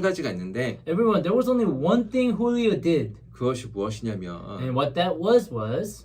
가지가 있는데 Everyone, there was only one thing Julio did. 그것이 무엇이냐면 And what that was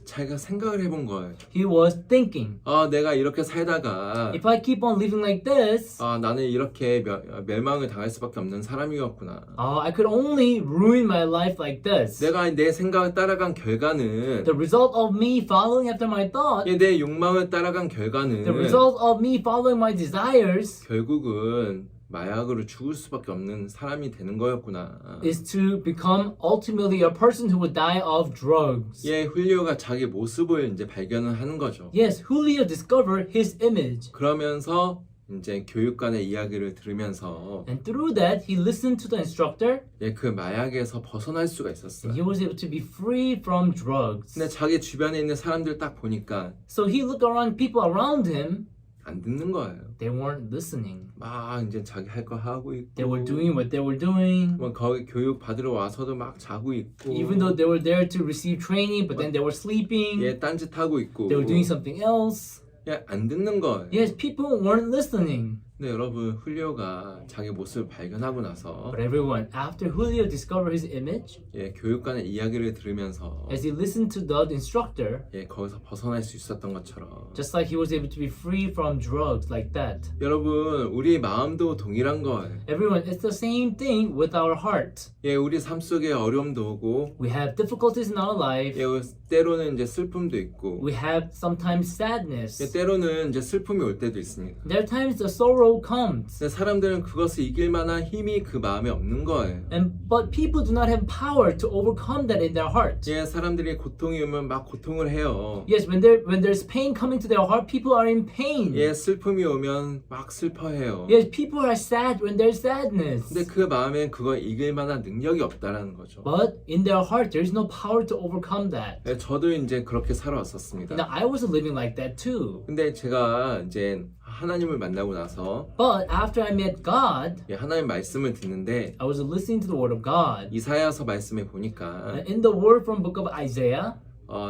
자기가 생각을 해본 거예요. he was thinking, 아, 내가 이렇게 살다가 if I keep on living like this, 아, 나는 이렇게 멸망을 당할 수밖에 없는 사람이었구나. I could only ruin my life like this. 내가 내 생각을 따라간 결과는 The result of me following after my thought, 내 욕망을 따라간 결과는 the result of me following my desires, 결국은 마약으로 죽을 수밖에 없는 사람이 되는 거였구나. is to become ultimately a person who would die of drugs. 훌리오가 자기 모습을 이제 발견을 하는 거죠. Yes, Julio discovered his image. 그러면서 이제 교육관의 이야기를 들으면서 And through that, he listened to the instructor. 그 마약에서 벗어날 수가 And 있었어요. he was able to be free from drugs. 근데 자기 주변에 있는 사람들 딱 보니까 So he looked around people around him. 안 듣는 거예요. They weren't listening. 막 이제 자기 할 거 하고 있고 They were doing what they were doing. 뭐 거기 교육 받으러 와서도 막 자고 있고 Even though they were there to receive training, but then they were sleeping. 딴짓하고 있고 They were doing something else. 안 듣는 거예요. Yes, people weren't listening. 근데 여러분, 훌리오가 자기 모습을 발견하고 나서 But everyone, after Julio discovered his image, 교육관의 이야기를 들으면서 as he listened to the instructor, 거기서 벗어날 수 있었던 것처럼 just like he was able to be free from drugs like that. 여러분, 우리 마음도 동일한 거예요. Everyone, it's the same thing with our heart. 우리 삶 속에 어려움도 오고 We have difficulties in our life. 때로는 이제 슬픔도 있고 We have sometimes sadness. 때로는 이제 슬픔이 올 때도 있습니다. There are times the sorrow comes. 근데 사람들은 그것을 이길 만한 힘이 그 마음에 없는 거예요. But people do not have power to overcome that in their heart. 사람들이 고통이 오면 막 고통을 해요. Yes, when there's pain coming to their heart, people are in pain. 슬픔이 오면 막 슬퍼해요. Yes, people are sad when there's sadness. 근데 그 마음엔 그걸 이길 만한 능력이 없다라는 거죠. But in their heart, there is no power to overcome that. 저도 이제 그렇게 살아왔었습니다. Now, I was living like that too. 근데 제가 이제 하나님을 만나고 나서 But after I met God, 하나님 말씀을 듣는데 I was listening to the word of God. 이사야서 말씀에 보니까 And in the word from book of Isaiah,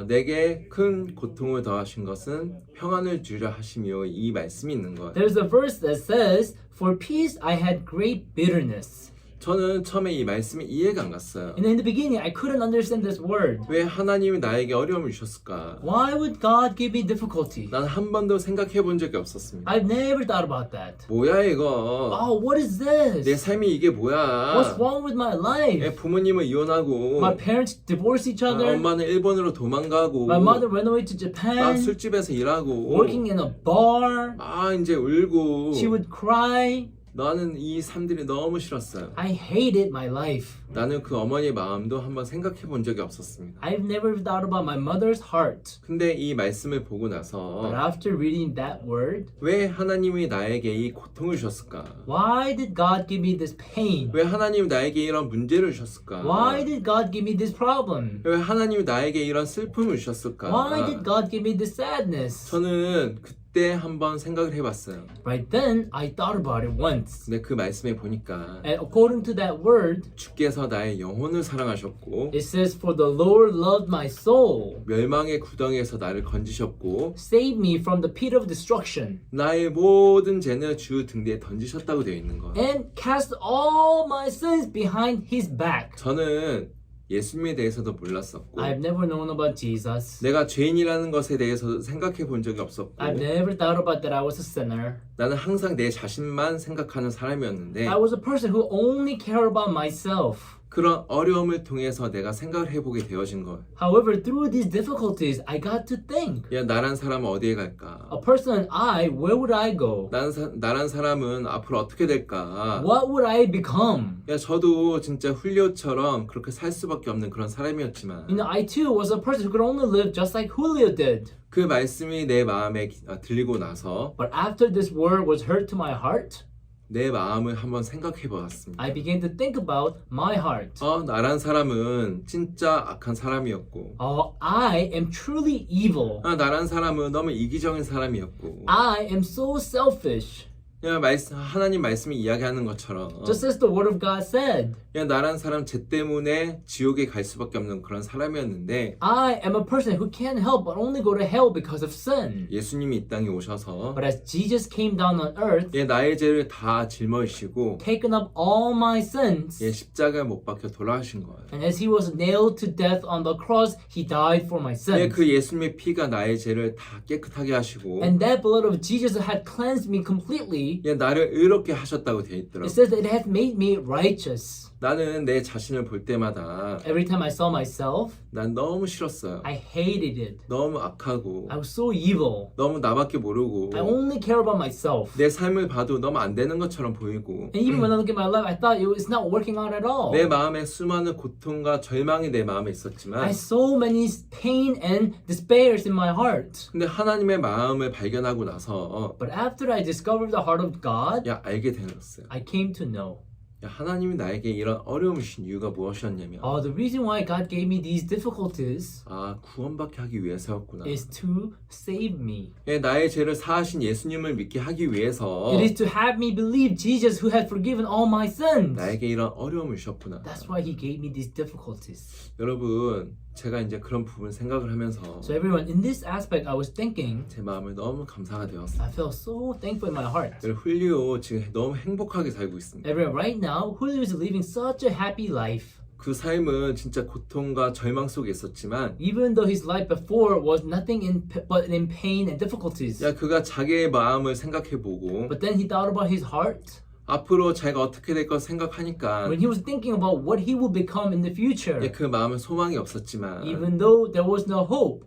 내게 큰 고통을 더하신 것은 평안을 주려 하시며 이 말씀이 있는 거예요. there's a verse that says, For peace I had great bitterness. 저는 처음에 이 말씀이 이해가 안 갔어요. And in the beginning, I couldn't understand this word. 왜 하나님이 나에게 어려움을 주셨을까? Why would God give me difficulty? 난 한 번도 생각해 본 적이 없었습니다. I've never thought about that. 뭐야 이거? Oh, what is 내 this? 삶이 이게 뭐야? What's wrong with my life? 부모님은 이혼하고 My parents divorced each other. 엄마는 일본으로 도망가고 My mother ran away to 막 Japan, 술집에서 일하고 working in a bar. 이제 울고 She would cry. 나는 이 삶들이 너무 싫었어요. I hated my life. 나는 그 어머니의 마음도 한번 생각해 본 적이 없었습니다. I've never thought about my mother's heart. 근데 이 말씀을 보고 But 나서 after reading that word, 왜 하나님이 나에게 이 고통을 주셨을까? why did God give me this pain? 왜 하나님이 나에게 이런 문제를 주셨을까? Why did God give me this problem? 왜 하나님이 나에게 이런 슬픔을 주셨을까? Why did God give me this sadness? 저는 그때 그때 한번 생각을 해봤어요. Right then, I thought about it once. 근데 그 말씀에 보니까 And according to that word, 주께서 나의 영혼을 사랑하셨고 it says, For the Lord loved my soul, 멸망의 구덩이에서 나를 건지셨고 saved me from the pit of destruction, 나의 모든 죄는 주 등대에 던지셨다고 되어 있는 거예요. and cast all my sins behind his back. 저는 예수님에 대해서도 몰랐었고 I've never known about Jesus. 내가 죄인이라는 것에 대해서 생각해 본 적이 없었고 I've never thought about that I was a sinner. 나는 항상 내 자신만 생각하는 사람이었는데 I was a person who only cared about myself. 그런 어려움을 통해서 내가 생각을 해보게 되어진 거예요. However, through these difficulties, I got to think. 야, 나란 사람은 어디에 갈까? A person, where would I go? 나란 사람은 앞으로 어떻게 될까? What would I become? 야, 저도 진짜 훌리오처럼 그렇게 살 수밖에 없는 그런 사람이었지만 You know, I too was a person who could only live just like Julio did. 그 말씀이 내 마음에 들리고 나서 But after this word was heard to my heart, 내 마음을 한번 생각해 보았습니다. I began to think about my heart. 나란 사람은 진짜 악한 사람이었고 I am truly evil. 나란 사람은 너무 이기적인 사람이었고 I am so selfish. 야, 하나님 말씀이 이야기하는 것처럼 Just as the word of God said, 야, 나란 사람 죄 때문에 지옥에 갈 수밖에 없는 그런 사람이었는데 I am a person who can't help but only go to hell because of sin. 예수님이 이 땅에 오셔서 But as Jesus came down on earth, 나의 죄를 다 짊어지시고 taken up all my sins, 십자가에 못 박혀 돌아가신 거예요. and as he was nailed to death on the cross, he died for my sins. 그 예수님의 피가 나의 죄를 다 깨끗하게 하시고 And that blood of Jesus had cleansed me completely. 나를 의롭게 하셨다고 되어 It 있더라고요. says that it hath made me righteous. 나는 내 자신을 볼 때마다 Every time I saw myself, 난 너무 싫었어요. I hated it. 너무 악하고 I was so evil. 너무 나밖에 모르고 I only care about myself. 내 삶을 봐도 너무 안 되는 것처럼 보이고 And even when I look at my life, I thought it was not working out at all. 내 마음에 수많은 고통과 절망이 내 마음에 I 있었지만 had so many pain and despairs in my heart. 근데 하나님의 마음을 발견하고 나서 But after I discovered the heart of God, 알게 되었어요. I came to know. 하나님이 나에게 이런 어려움을 주신 이유가 무엇이었냐면 The reason why God gave me these difficulties 구원받게 하기 위해서였구나. is to save me. 나의 죄를 사하신 예수님을 믿게 하기 위해서 It is to have me believe Jesus who had forgiven all my sins. 나에게 이런 어려움을 주셨구나. That's why he gave me these difficulties. 여러분, 제가 이제 그런 부분 생각을 하면서 So everyone, in this aspect, I was thinking, 제 마음을 너무 감사가 되었어요. I felt so thankful in my heart. 훌리오 지금 너무 행복하게 살고 있습니다. Everyone, right now, Julio is living such a happy life. 그 삶은 진짜 고통과 절망 속에 있었지만 Even though his life before was nothing but in pain and difficulties. 그가 자기의 마음을 생각해보고 But then he thought about his heart. 앞으로 자기가 어떻게 될 거 생각하니까 When he was thinking about what he will become in the future. 그 마음에 소망이 없었지만 Even though there was no hope.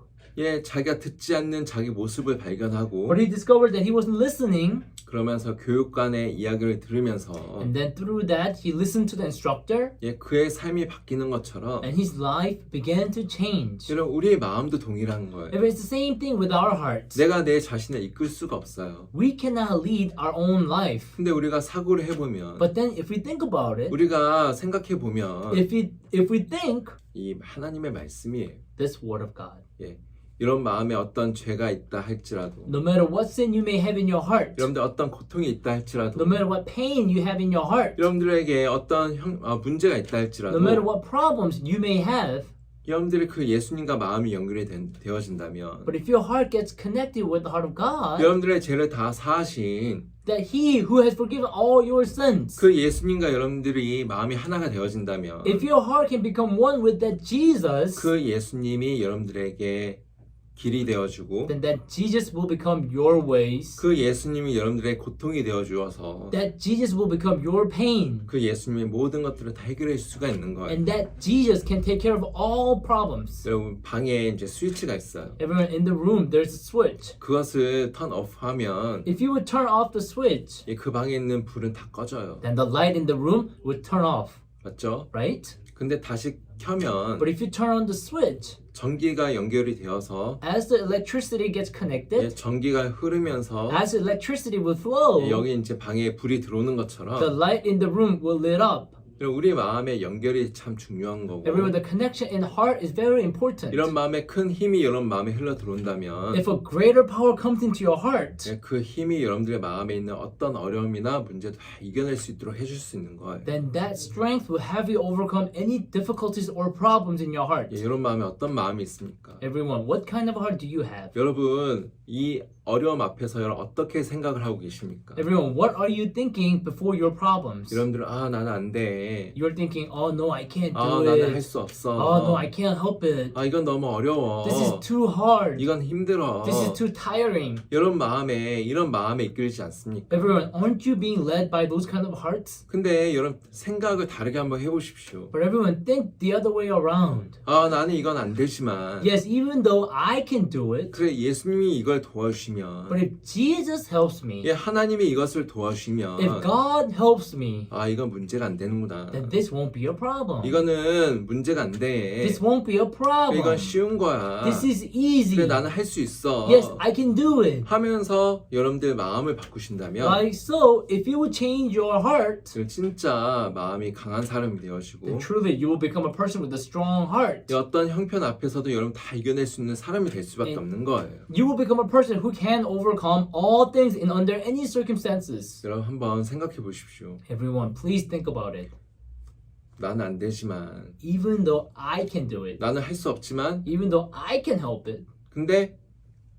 자기가 듣지 않는 자기 모습을 발견하고 But he discovered that he wasn't listening. 그러면서 교육관의 이야기를 들으면서 And then through that, he listened to the instructor. 그의 삶이 바뀌는 것처럼 And his life began to change. 여러분, 우리의 마음도 동일한 거예요. It's the same thing with our hearts. 내가 내 자신을 이끌 수가 없어요. We cannot lead our own life. 근데 우리가 사고를 해보면 But then if we think about it, 우리가 생각해보면 if we think, 이 하나님의 말씀이에요. this word of God. 이런 마음에 어떤 죄가 있다 할지라도 No matter what sin you may have in your heart, 여러분들 어떤 고통이 있다 할지라도 no matter what pain you have in your heart, 여러분들에게 어떤 문제가 있다 no 할지라도 matter what problems you may have, 여러분들이 그 예수님과 마음이 연결이 되어진다면 but if your heart gets connected with the heart of God, 여러분들의 죄를 다 사하신 that He who has forgiven all your sins, 그 예수님과 여러분들이 마음이 하나가 되어진다면 if your heart can become one with that Jesus, 그 예수님이 여러분들에게 길이 되어주고 then that Jesus will become your ways, 그 예수님이 여러분들의 고통이 되어주어서 that Jesus will become your pain, 그 예수님의 모든 것들을 다 해결해 줄 수가 있는 거예요. and that Jesus can take care of all problems. 여러분 방에 이제 스위치가 있어요. Everyone in the room, there's a switch. 그것을 턴 오프하면 If you would turn off the switch, 그 방에 있는 불은 다 꺼져요. then the light in the room would turn off, 맞죠? right? 근데 다시 켜면 But if you turn on the switch, 전기가 연결이 되어서 as the electricity gets connected, 전기가 흐르면서 as the electricity will flow, 여기 이제 방에 불이 들어오는 the 것처럼 light in the room will lit up. 우리 마음의 연결이 참 중요한 거고 Everyone, the connection in heart is very important. 이런 마음에 큰 힘이 여러분 마음에 흘러 들어온다면 If a greater power comes into your heart, 그 힘이 여러분들의 마음에 있는 어떤 어려움이나 문제도 다 이겨낼 수 있도록 해줄 수 있는 거예요. then that strength will have you overcome any difficulties or problems in your heart. 이런 마음에 어떤 마음이 있습니까? Everyone, what kind of heart do you have? 여러분 이 어려움 앞에서 여러분 어떻게 생각을 하고 계십니까? Everyone, what are you thinking before your problems? 여러분들은 나는 안 돼. You're thinking, oh no, I can't do 나는 할 it. 수 없어. Oh no, I can't help it. 이건 너무 어려워. This is too hard. 이건 힘들어. This is too tiring. 이런 마음에 이끌지 않습니까? Everyone, aren't you being led by those kind of hearts? 근데 여러분 생각을 다르게 한번 해보십시오. But everyone, think the other way around. 나는 이건 안 되지만 Yes, even though I can do it, 그래 예수님이 이걸 도와주시면 but if Jesus helps me, 하나님이 이것을 도와주시면 if God helps me, 이건 문제가 안 되는구나. then this won't be a problem. 이거는 문제가 안 돼. This won't be a problem. 이건 쉬운 거야. This is easy. 그래 나는 할 수 있어. Yes, I can do it. 하면서 여러분들 마음을 바꾸신다면 Like so, if you would change your heart, 진짜 마음이 강한 사람이 then 되어지고 truly you will become a person with a strong heart. 어떤 형편 앞에서도 여러분 다 이겨낼 수 있는 사람이 될 수밖에 없는 거예요. You will become a person who can overcome all things in under any circumstances. 여러분 한번 생각해 보십시오. Everyone, please think about it. 나는 안 되지만 Even though I can do it, 나는 할 수 없지만 even though I can help it, 근데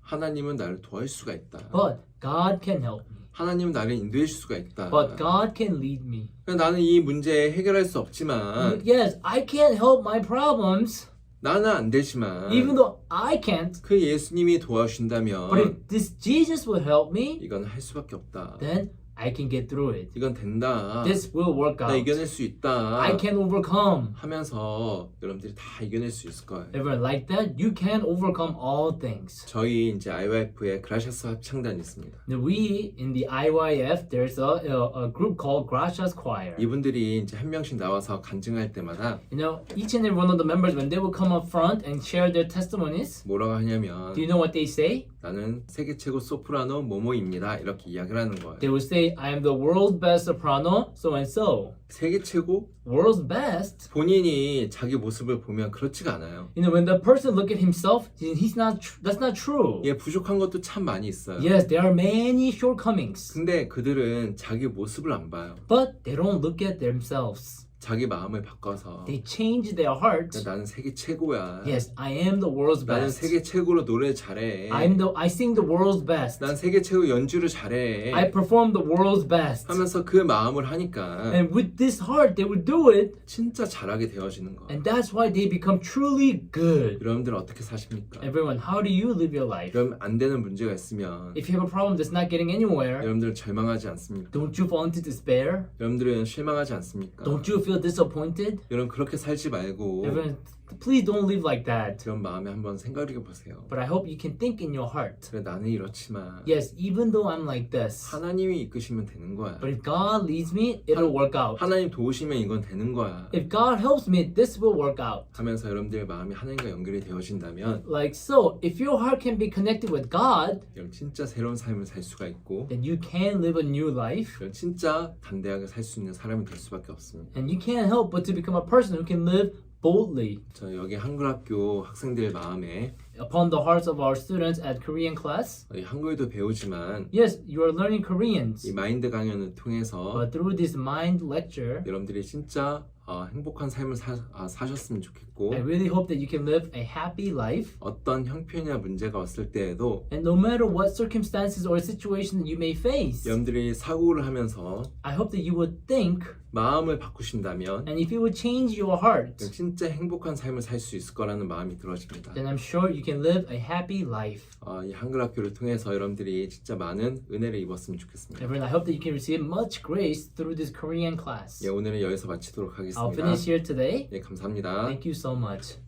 하나님은 나를 도와줄 수가 있다. but God can help me. 하나님은 나를 인도해 줄 수가 있다. But God can lead me. 나는 이 문제 해결할 수 없지만 Yes, I can't help my problems, 나는 안 되지만 even though I can't. 그 예수님이 But 도와주신다면 if this Jesus will help me, 이건 할 수밖에 없다. then I can get through it. 이건 된다. This will work 나 out. 이겨낼 수 있다. I can overcome. 하면서 여러분들이 다 이겨낼 수 있을 거예요. Everyone, like that, you can overcome all things. 저희 이제 IYF에 그라샤스 합창단이 있습니다. Now, we in the IYF, there's a group called Gracias Choir. 이분들이 이제 한 명씩 나와서 간증할 때마다 You know, each and every one of the members, when they will come up front and share their testimonies, 뭐라고 하냐면 do you know what they say? 나는 세계 최고 소프라노 모모입니다. 이렇게 이야기를 하는 거예요. They will say, I am the world's best soprano, so and so. 세계 최고? World's best? 본인이 자기 모습을 보면 그렇지가 않아요. You know, when the person look at himself, he's not. That's not true. 부족한 것도 참 많이 있어요. Yes, there are many shortcomings, 근데 그들은 자기 모습을 안 봐요. but they don't look at themselves. 자기 마음을 바꿔서 They change their heart. 나는 세계 최고야. Yes, I am the world's 나는 best. 세계 최고로 노래 잘해. I sing the world's best. 난 세계 최고 연주를 잘해. I perform the world's best. 하면서 그 마음을 하니까 And with this heart, they will do it, 진짜 잘하게 되어지는 거예요. and that's why they become truly good. 여러분들 어떻게 사십니까? Everyone, how do you live your life? 여러분 안 되는 문제가 있으면 If you have a problem that's not getting anywhere, 여러분들 절망하지 않습니까? don't you fall into despair? 여러분들은 실망하지 않습니까? Don't you feel disappointed? 여러분 그렇게 살지 말고 Everyone, please don't live like that. 그런 마음에 한번 생각해 보세요. But I hope you can think in your heart. 그래 나는 이렇지만 Yes, even though I'm like this, 하나님이 이끄시면 되는 거야. but if God leads me, it'll work out. 하나님 도우시면 이건 되는 거야. If God helps me, this will work out. 하면서 여러분들의 마음이 하나님과 연결이 되어진다면 Like so, if your heart can be connected with God, 여러분 진짜 새로운 삶을 살 수가 있고 then you can live a new life, 여러분 진짜 담대하게 살 수 있는 사람이 될 수밖에 없습니다. and you can't help but to become a person who can live boldly. 저 여기 한글학교 학생들 마음에 Upon the hearts of our students at Korean class, 한글도 배우지만 yes, you are learning 이 Koreans, 마인드 강연을 통해서 but through this mind lecture, 여러분들이 진짜 행복한 삶을 사셨으면 좋겠고 I really hope that you can live a happy life. 어떤 형편이나 문제가 왔을 때에도 And no matter what circumstances or situation that you may face, 여러분들이 사고를 하면서 I hope that you would think, 마음을 바꾸신다면 and if you would change your heart, 진짜 행복한 삶을 살 수 있을 거라는 마음이 들어집니다. then I'm sure you can live a happy life. 이 한글학교를 통해서 여러분들이 진짜 많은 은혜를 입었으면 좋겠습니다. Everyone, I hope that you can receive much grace through this Korean class. 오늘은 여기서 마치도록 하겠습니다. I'll finish here today. 감사합니다. Thank you so much.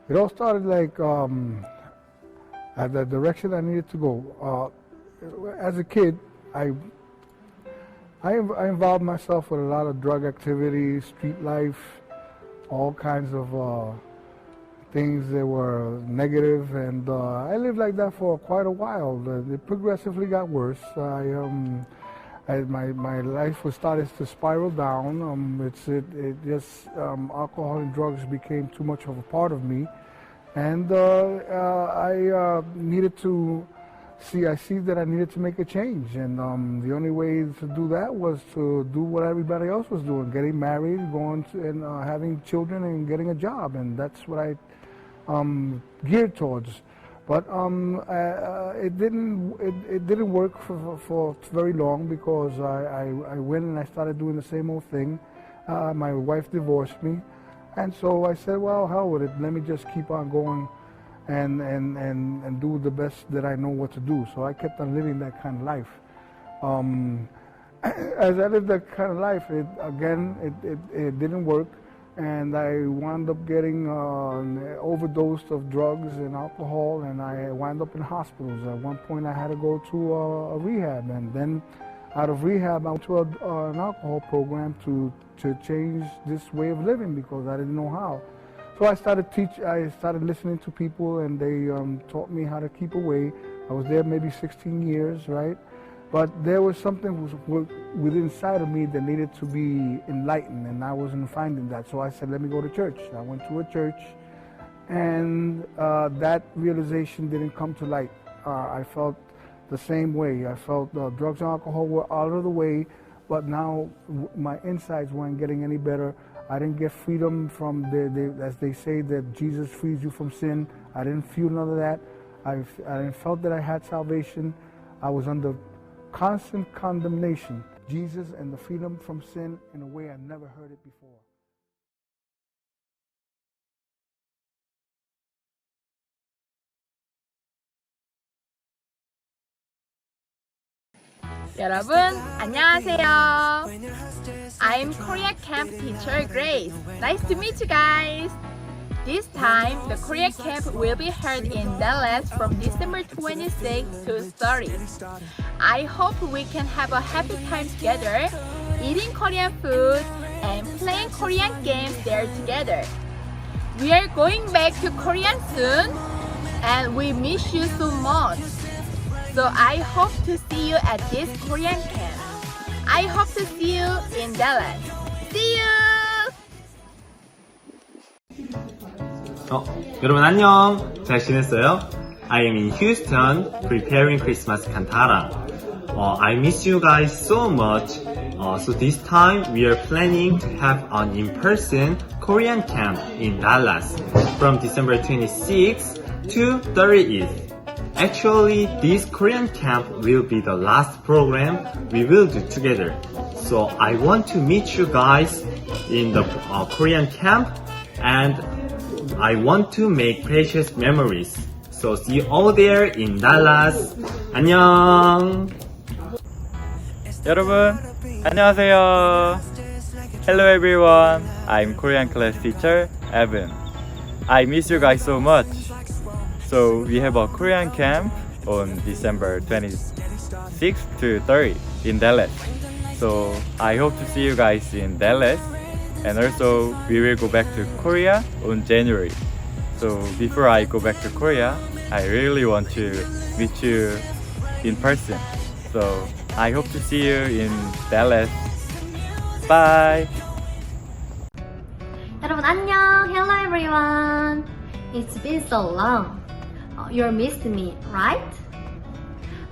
It all started like at the direction I needed to go. As a kid, I involved myself with a lot of drug activities, street life, all kinds of things that were negative, and I lived like that for quite a while. It progressively got worse. my life was starting to spiral down. Alcohol and drugs became too much of a part of me, and I needed to I see that I needed to make a change, and the only way to do that was to do what everybody else was doing: getting married, and having children, and getting a job, and that's what I geared towards. But it didn't work for very long, because I went and I started doing the same old thing. My wife divorced me, and so I said, well, hell with it. Let me just keep on going and do the best that I know what to do. So I kept on living that kind of life. As I lived that kind of life, it didn't work. And I wound up getting overdosed of drugs and alcohol, and I wound up in hospitals. At one point I had to go to a rehab, and then out of rehab I went to an alcohol program to change this way of living, because I didn't know how. So I started listening to people, and they taught me how to keep away. I was there maybe 16 years, right? But there was something within inside of me that needed to be enlightened, and I wasn't finding that. So I said, let me go to church. I went to a church, and that realization didn't come to light. I felt the same way. I felt drugs and alcohol were out of the way, but now my insides weren't getting any better. I didn't get freedom from, as they say, that Jesus frees you from sin. I didn't feel none of that. I felt that I had salvation. I was under constant condemnation. Jesus and the freedom from sin in a way I never heard it before. 여러분, 안녕하세요. I'm Korea camp teacher Grace. Nice to meet you guys. This time, the Korea camp will be held in Dallas from December 26th to 30th. I hope we can have a happy time together, eating Korean food and playing Korean games there together. We are going back to Korea soon, and we miss you so much. So I hope to see you at this Korean camp. I hope to see you in Dallas. See you! 여러분 안녕. 잘 지냈어요? I am in Houston preparing Christmas cantata. I miss you guys so much. So this time we are planning to have an in-person Korean camp in Dallas from December 26th to 30th. Actually, this Korean camp will be the last program we will do together. So I want to meet you guys in the Korean camp, and I want to make precious memories. So see you all there in Dallas. 안녕. 여러분, 안녕하세요. Hello everyone. I'm Korean class teacher Evan. I miss you guys so much. So we have a Korean camp on December 26th to 30th in Dallas. So I hope to see you guys in Dallas. And also we will go back to Korea on January. So before I go back to Korea, I really want to meet you in person. So I hope to see you in Dallas. Bye! 여러분 안녕! Hello everyone! It's been so long. You missed me, right?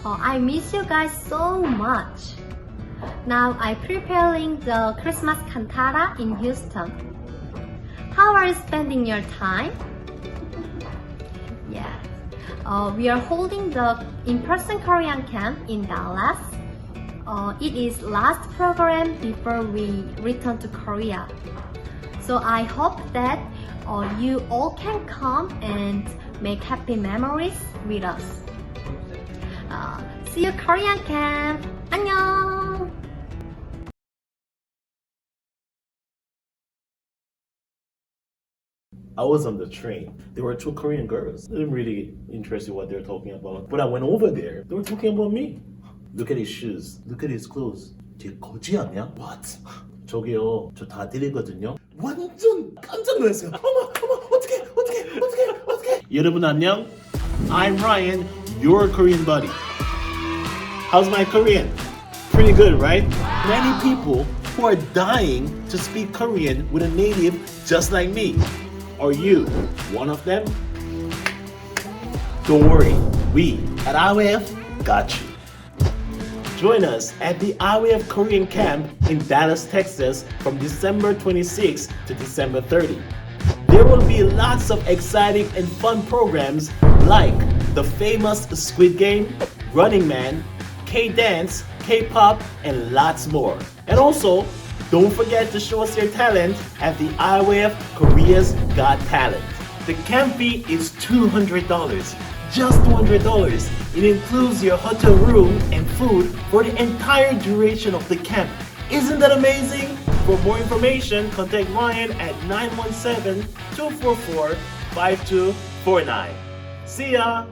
I miss you guys so much. Now I'm preparing the Christmas cantata in Houston. How are you spending your time? Yeah. We are holding the in-person Korean camp in Dallas. It is last program before we return to Korea. So I hope that you all can come and make happy memories with us. See you Korean camp. 안녕. I was on the train. There were two Korean girls. I'm really interested in what they're talking about. But I went over there. They were talking about me. Look at his shoes. Look at his clothes. 되게 거지 않냐? What? 저기요, 저 다 드리거든요. 완전 깜짝 놀랐어요. 어머, 어떡해. 여러분 안녕. I'm Ryan, your Korean buddy. How's my Korean? Pretty good, right? Many people who are dying to speak Korean with a native just like me. Are you one of them? Don't worry, we at IWF got you. Join us at the IWF Korean Camp in Dallas, Texas from December 26 to December 30. There will be lots of exciting and fun programs like the famous Squid Game, Running Man, K-Dance, K-Pop, and lots more. And also, don't forget to show us your talent at the IWF Korea's Got Talent. The camp fee is $200, just $200. It includes your hotel room and food for the entire duration of the camp. Isn't that amazing? For more information, contact Ryan at 917-244-5249. See ya!